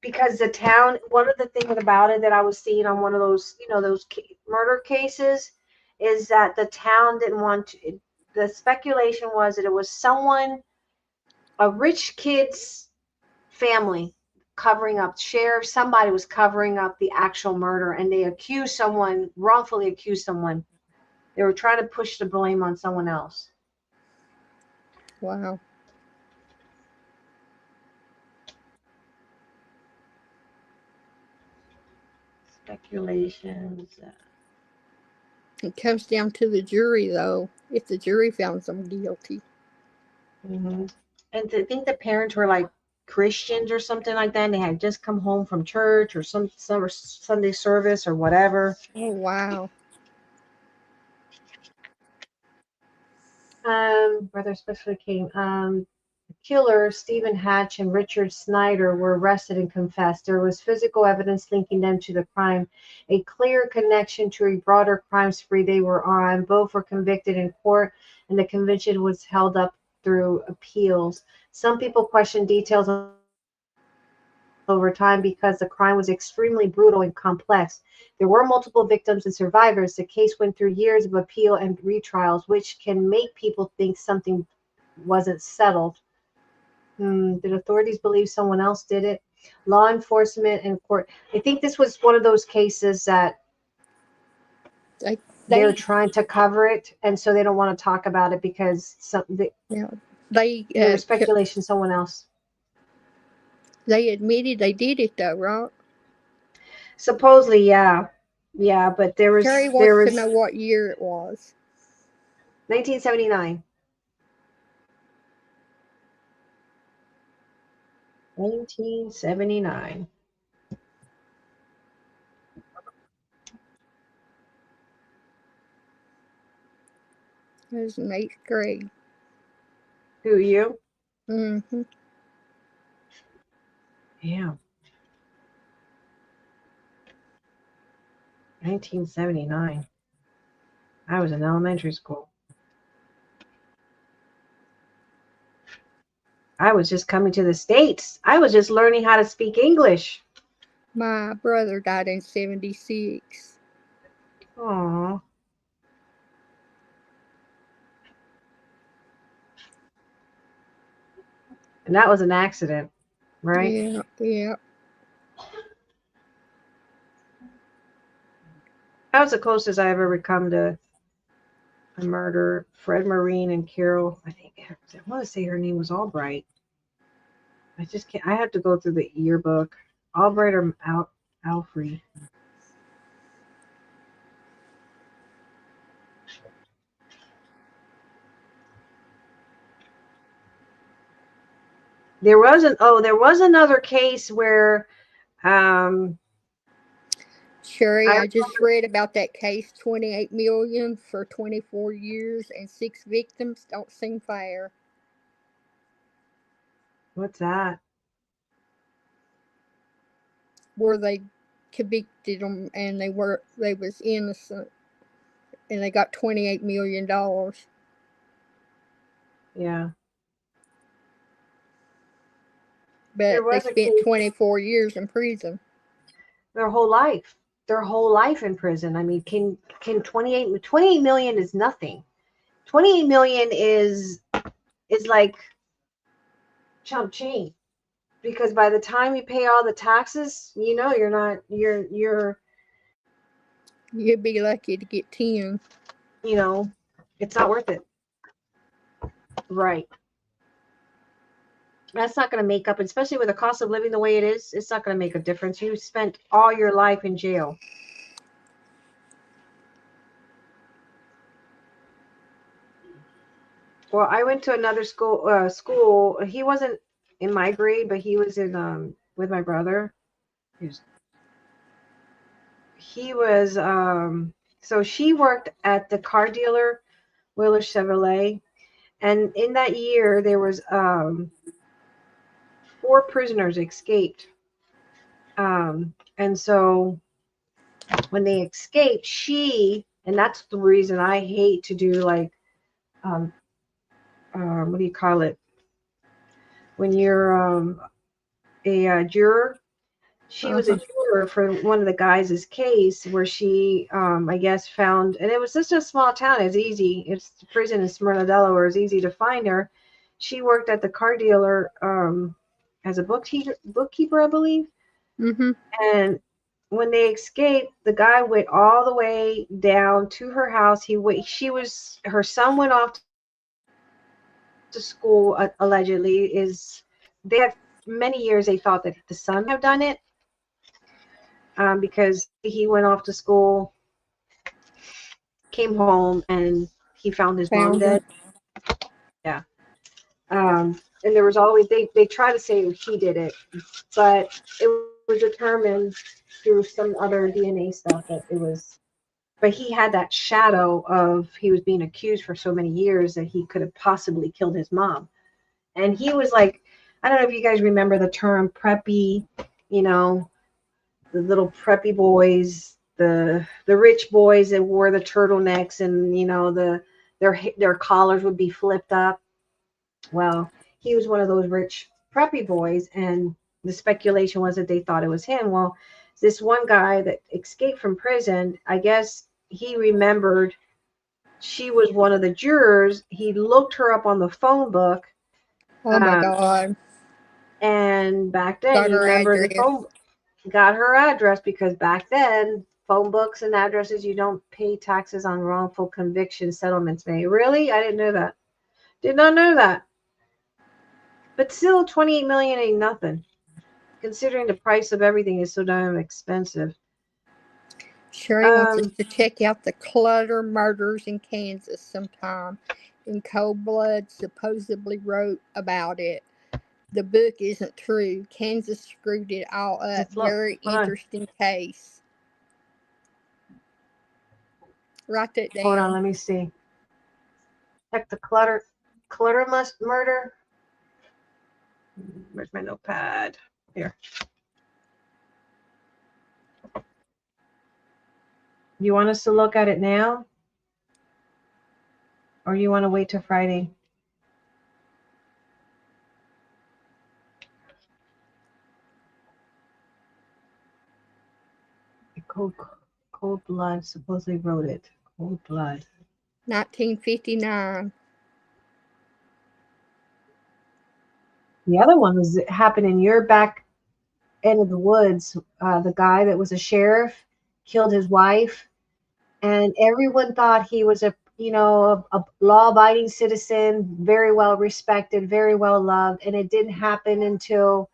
Because the town, one of the things about it that I was seeing on one of those, those murder cases, is that the town didn't want to. The speculation was that it was someone, a rich kid's family, covering up. Sheriff, somebody was covering up the actual murder, and they wrongfully accused someone. They were trying to push the blame on someone else. Wow. Speculations. It comes down to the jury, though, if the jury found them guilty. Mm-hmm. And to think the parents were like Christians or something like that, and they had just come home from church or some Sunday service or whatever. Oh, wow. Brother especially came. Killer Stephen Hatch and Richard Snyder were arrested and confessed. There was physical evidence linking them to the crime, a clear connection to a broader crime spree they were on. Both were convicted in court, and the conviction was held up through appeals. Some people question details over time because the crime was extremely brutal and complex. There were multiple victims and survivors. The case went through years of appeal and retrials, which can make people think something wasn't settled. Did authorities believe someone else did it? Law enforcement and court. I think this was one of those cases that they're trying to cover it, and so they don't want to talk about it because there was speculation someone else. They admitted they did it though, right? Supposedly, yeah, but there was Terry wants to know what year it was. 1979. 1979. It was in 8th grade. Who, you? Mm-hmm. Yeah. 1979. I was in elementary school. I was just coming to the States. I was just learning how to speak English. My brother died in 76. Aww. And that was an accident, right? Yeah. That was the closest I ever come to a murder. Fred Marine and Carol, I want to say her name was Albright. I just can't. I have to go through the yearbook. Albright or Alfrey. There was another case where Sherry, I just read about that case. 28 million for 24 years and 6 victims. Don't seem fair. What's that? Where they convicted them and they was innocent, and they got $28 million. Yeah. But they spent 24 years in prison. Their whole life in prison. I mean, can 28 million is nothing. 28 million is like chump change, because by the time you pay all the taxes, You'd be lucky to get 10. It's not worth it. Right. That's not going to make up, especially with the cost of living the way it is. It's not going to make a difference. You spent all your life in jail. Well, I went to another school. He wasn't in my grade, but he was in with my brother. He was so she worked at the car dealer, Wheeler Chevrolet, and in that year there was 4 prisoners escaped. And so when they escaped, and that's the reason I hate to do like what do you call it? When you're a juror. She was a juror for one of the guys' case where she, I guess, found, and it was just a small town. It's easy. It's the prison in Smyrna, Delaware. It's easy to find her. She worked at the car dealer as a bookkeeper, I believe. Mm-hmm. And when they escaped, the guy went all the way down to her house. Her son went off to school, allegedly. They had many years they thought that the son had done it. Because he went off to school, came home, and he found his mom dead. Yeah. And there was always, they try to say he did it, but it was determined through some other DNA stuff that it was, but he had that shadow of, he was being accused for so many years that he could have possibly killed his mom. And he was like, I don't know if you guys remember the term preppy, the little preppy boys, the rich boys that wore the turtlenecks, and their collars would be flipped up. Well, he was one of those rich preppy boys, and the speculation was that they thought it was him. Well, this one guy that escaped from prison, I guess he remembered she was one of the jurors. He looked her up on the phone book. Oh my God. And back then, Got you her remember the address. phone, got her address, because back then, phone books and addresses, you don't pay taxes on wrongful conviction settlements made. Really? I didn't know that. Did not know that. But still, 28 million ain't nothing, considering the price of everything is so damn expensive. Sherry wants us to check out the Clutter murders in Kansas sometime. In Cold Blood supposedly wrote about it. The book isn't true. Kansas screwed it all up. Let's look. Very Hold on. interesting case. Write that down. Hold on, let me see. Check the Clutter murder. Where's my notepad? Here. You want us to look at it now? Or you want to wait till Friday? Cold Blood supposedly wrote it. Cold Blood. 1959. The other one was happened in your back end of the woods. The guy that was a sheriff killed his wife, and everyone thought he was a law-abiding citizen, very well respected, very well loved, and it didn't happen until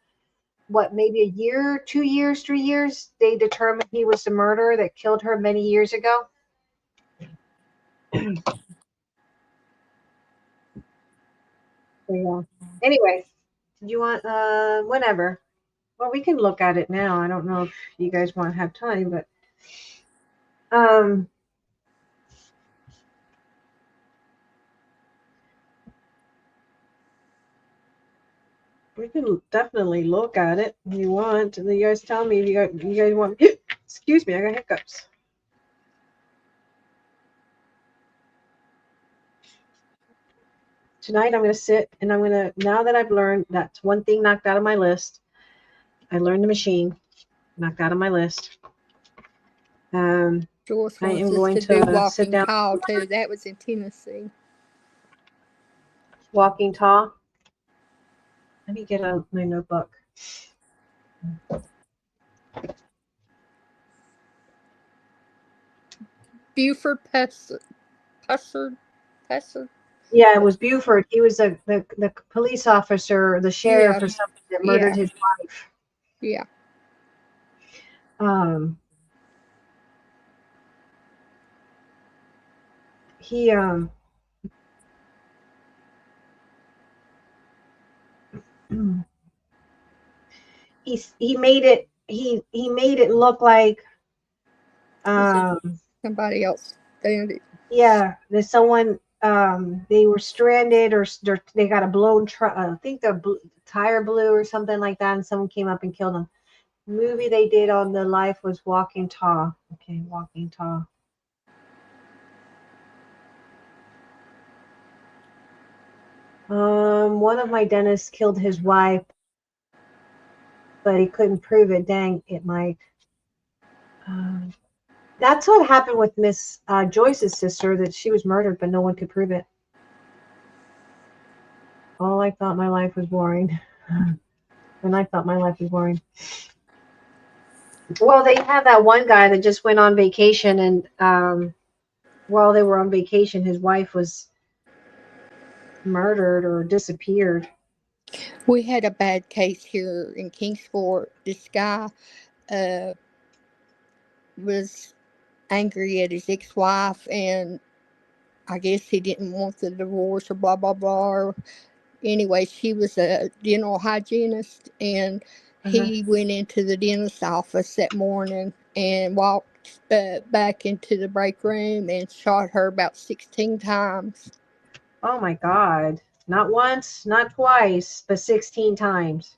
maybe a year, 2 years, 3 years, they determined he was the murderer that killed her many years ago. So, yeah. Anyway, you want whenever? Well, we can look at it now. I don't know if you guys want to have time, but we can definitely look at it if you want. And you guys tell me if you guys want. Excuse me, I got hiccups. Tonight I'm going to sit and I'm going to, now that I've learned that's one thing knocked out of my list. I learned the machine, knocked out of my list. Joyce I am wants us going to do to Walking sit down. Tall too. That was in Tennessee. Walking Tall. Let me get out my notebook. Buford Pussard. Yeah, it was Buford. He was the police officer, the sheriff, Yeah. or something that murdered his wife. Yeah. He made it look like Somebody else found it. yeah, there's someone they were stranded, or they got a blown truck. I think the tire blew or something like that, and someone came up and killed them. The movie they did on the life was Walking Tall. Okay, Walking Tall. One of my dentists killed his wife, but he couldn't prove it. Dang, it might. That's what happened with Miss Joyce's sister, that she was murdered, but no one could prove it. Oh, I thought my life was boring. And I thought my life was boring. Well, they had that one guy that just went on vacation, and while they were on vacation, his wife was murdered or disappeared. We had a bad case here in Kingsport. This guy was angry at his ex-wife, and I guess he didn't want the divorce or blah, blah, blah. Anyway, she was a dental hygienist, and he went into the dentist's office that morning and walked back into the break room and shot her about 16 times. Oh my God. Not once, not twice, but 16 times.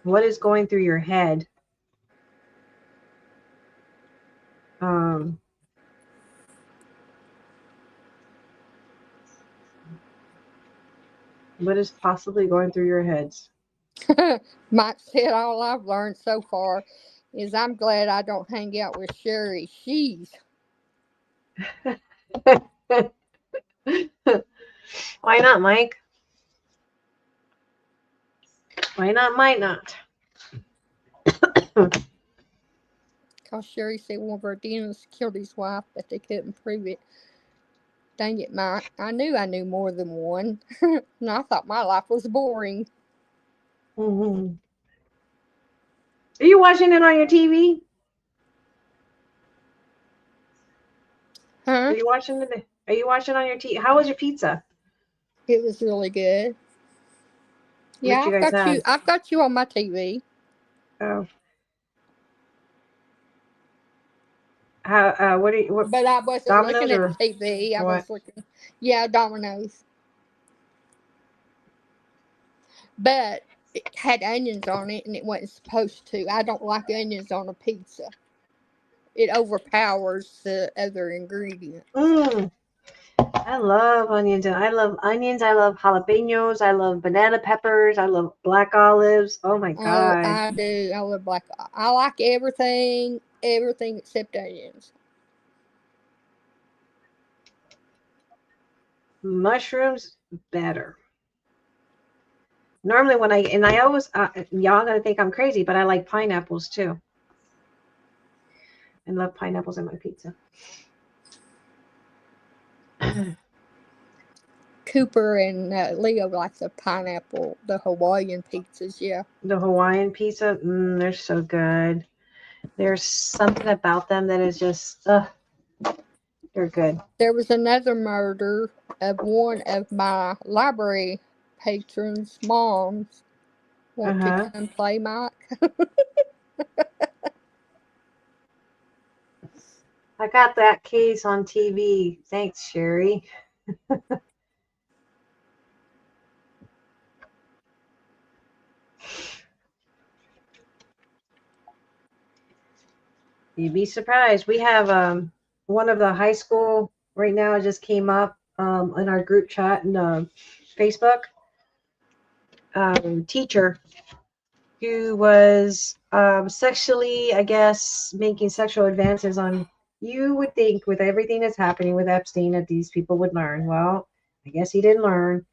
What is going through your head? What is possibly going through your heads? Mike said all I've learned so far is I'm glad I don't hang out with Sherry. Why not, Mike? Why not? Might not. Because Sherry said one of her dentists killed his wife, but they couldn't prove it. Dang it, Mike. I knew more than one. And I thought my life was boring. Mm-hmm. Are you watching it on your TV? Huh? Are you watching it? Are you watching on your TV? How was your pizza? It was really good. What Yeah, you guys had? I've got you on my TV. Oh. How? What are you? What? But I wasn't looking Domino's at or the TV. I what? was looking. Yeah, Domino's. But it had onions on it and it wasn't supposed to. I don't like onions on a pizza. It overpowers the other ingredient. Mm, I love onions. I love onions. I love jalapenos. I love banana peppers. I love black olives. Oh my Oh, God. I do. I love black. I like everything except onions. Mushrooms better. Normally when I always y'all gonna think I'm crazy, but I like pineapples too. I love pineapples on my pizza. Cooper and Leo like the pineapple, the Hawaiian pizzas. Yeah. The Hawaiian pizza, they're so good. There's something about them that is just, they're good. There was another murder of one of my library patrons' moms. Want to Uh-huh. come play, Mike? I got that case on TV. Thanks, Sherry. You'd be surprised. We have one of the high school right now. It just came up in our group chat and Facebook. Teacher who was sexually, I guess, making sexual advances on. You would think with everything that's happening with Epstein that these people would learn. Well, I guess he didn't learn,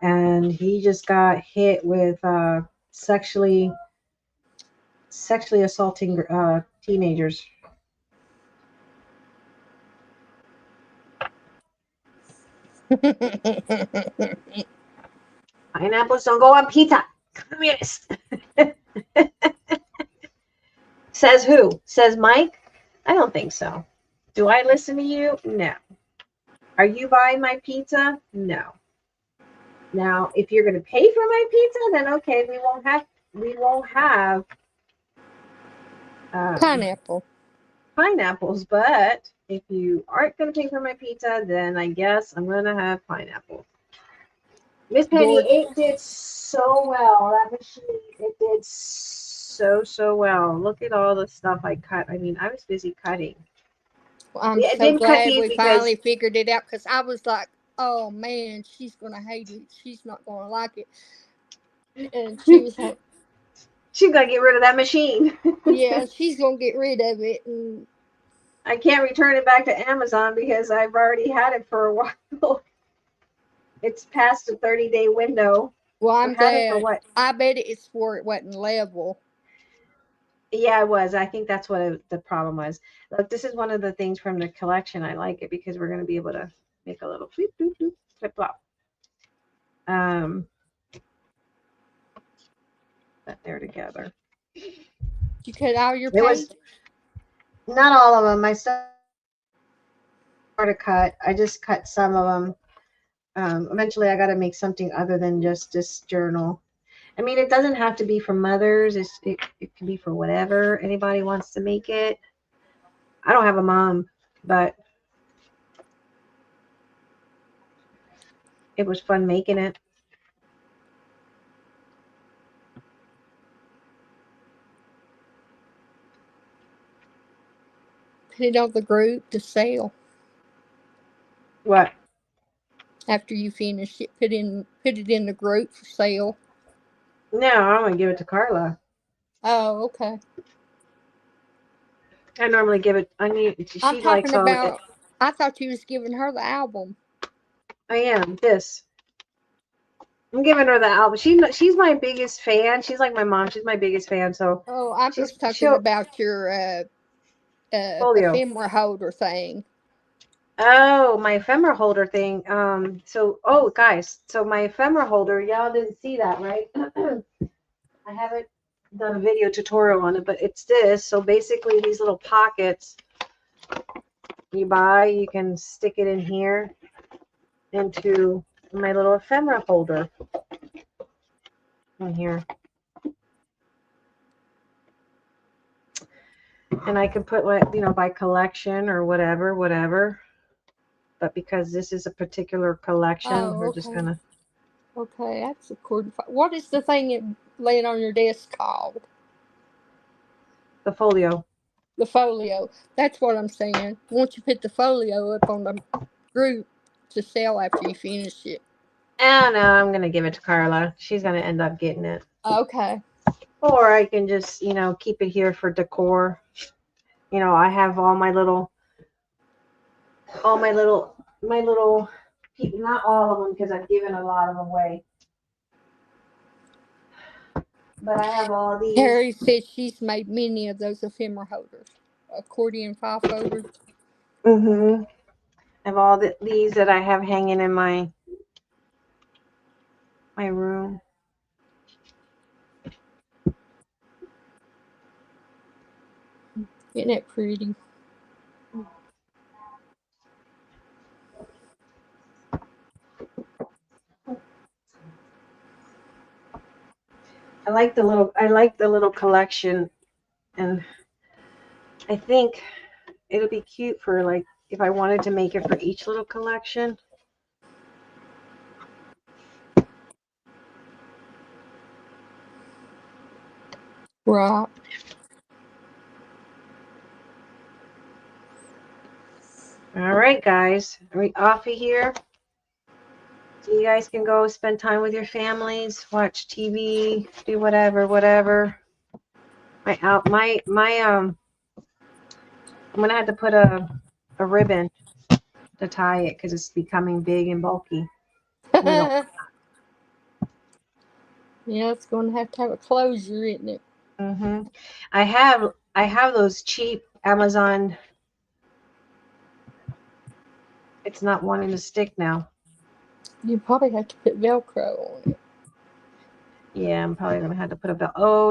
and he just got hit with sexually assaulting teenagers. Pineapples don't go on pizza. Communist. Says who? Says Mike? I don't think so. Do I listen to you? No. Are you buying my pizza? No. Now, if you're going to pay for my pizza, then okay, we won't have Pineapple. pineapples. But if you aren't going to pay for my pizza, then I guess I'm going to have pineapple. Miss Penny, George. it did so well. That machine, it did so well. Look at all the stuff I cut. I mean, I was busy cutting. Well, I'm It so didn't cut glad these we because finally figured it out because I was like, oh man, she's going to hate it. She's not going to like it. And she was like, she's got to get rid of that machine. yeah, she's going to get rid of it. And I can't return it back to Amazon because I've already had it for a while. It's past the 30-day window. well, I've I'm had it for glad. what? I bet it's where it wasn't level. Yeah, it was. I think that's what the problem was. Look, this is one of the things from the collection. I like it because we're going to be able to make a little flip, flip, flip, flip flop. That they're together. You cut all your It was pages? not all of them. I started to cut. I just cut some of them. Eventually, I got to make something other than just this journal. I mean, it doesn't have to be for mothers. It can be for whatever anybody wants to make it. I don't have a mom, but it was fun making it. Put it on the group to sell. What? After you finish it, put it in the group for sale. No, I'm gonna give it to Carla. Oh, okay. I normally give it. I'm She likes talking all it. about. I thought you was giving her the album. I am this. I'm giving her the album. She's my biggest fan. She's like my mom. She's my biggest fan. So Oh, I was talking she'll about your Folio. ephemera holder thing. Oh, my ephemera holder thing. Oh, guys. So my ephemera holder, y'all didn't see that, right? I haven't done a video tutorial on it, but it's this. So basically, these little pockets you buy, you can stick it in here into my little ephemera holder in here. And I can put, like, by collection or whatever. But because this is a particular collection, Oh, we're okay. just gonna. Okay, that's a cord. What is the thing laying on your desk called? The Folio. The folio. That's what I'm saying. Once you put the folio up on the group to sell after you finish it. Oh no, I'm gonna give it to Carla. She's gonna end up getting it. Okay. Or I can just, keep it here for decor. I have all my little, not all of them because I've given a lot of them away. But I have all these. Harry said she's made many of those ephemera holders, accordion file folders. I have all these that I have hanging in my room. Isn't it pretty? I like the little collection, and I think it'll be cute for, like, if I wanted to make it for each little collection. Right. All right, guys, are we off of here? So you guys can go spend time with your families, watch TV, do whatever. I'm gonna have to put a ribbon to tie it because it's becoming big and bulky. Yeah, it's going to have a closure, isn't it? I have those cheap Amazon. It's not wanting to stick now. You probably have to put Velcro on it. Yeah, I'm probably gonna have to put a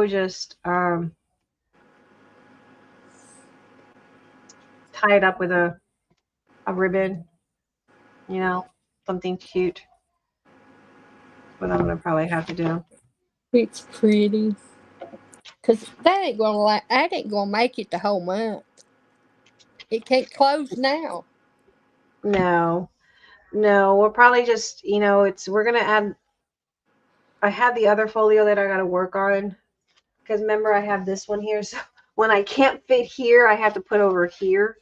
just tie it up with a ribbon, something cute. What I'm gonna probably have to do. It's pretty. Cause that ain't gonna make it the whole month. It can't close now. No, we're probably just, we're gonna add. I have the other folio that I gotta work on, because remember I have this one here. So when I can't fit here, I have to put over here.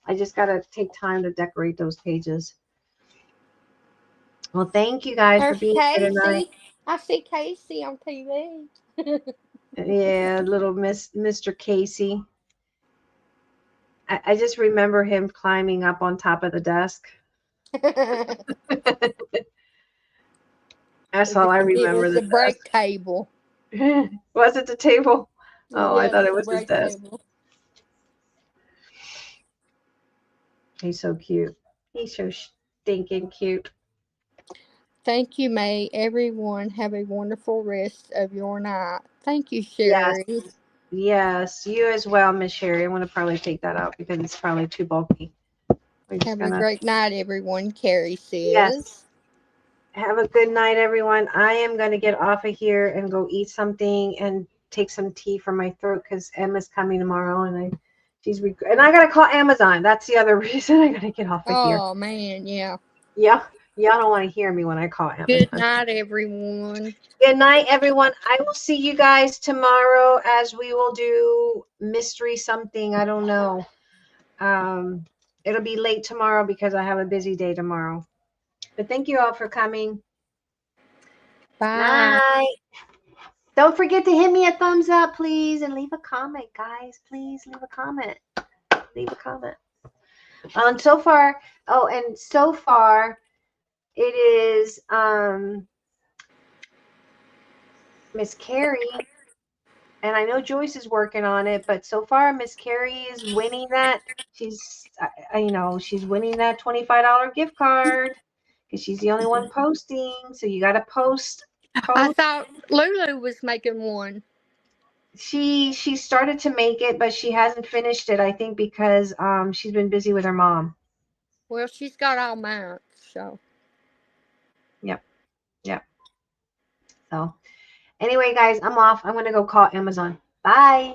I just gotta take time to decorate those pages. Well, thank you guys for being here tonight. I see Casey on TV. Yeah, little Mr. Casey. I just remember him climbing up on top of the desk. That's all I remember. It was the break table. Was it the table? Oh, Yeah, I thought it was the his desk. table. He's so cute. He's so stinking cute. Thank you, May. Everyone have a wonderful rest of your night. Thank you, Sherry. Yes, you as well, Miss Sherry. I'm going to probably take that out because it's probably too bulky. Have a great night, everyone. Carrie says. Yes. Have a good night, everyone. I am going to get off of here and go eat something and take some tea for my throat because Emma's coming tomorrow and I got to call Amazon. That's the other reason I got to get off of here. Oh, man, yeah. Yeah. Y'all don't want to hear me when I call Amazon. Good night, everyone. Good night, everyone. I will see you guys tomorrow as we will do mystery something. I don't know. It'll be late tomorrow because I have a busy day tomorrow. But thank you all for coming. Bye. Night. Don't forget to hit me a thumbs up, please, and leave a comment, guys. Please leave a comment. Leave a comment. So far, it is Miss Carrie, and I know Joyce is working on it, but so far Miss Carrie is winning that. She's she's winning that $25 gift card because she's the only one posting. So you got to post. I thought Lulu was making one. She started to make it, but she hasn't finished it, I think, because she's been busy with her mom. Well, she's got all mine, so. Yep. So anyway, guys, I'm off. I'm going to go call Amazon. Bye.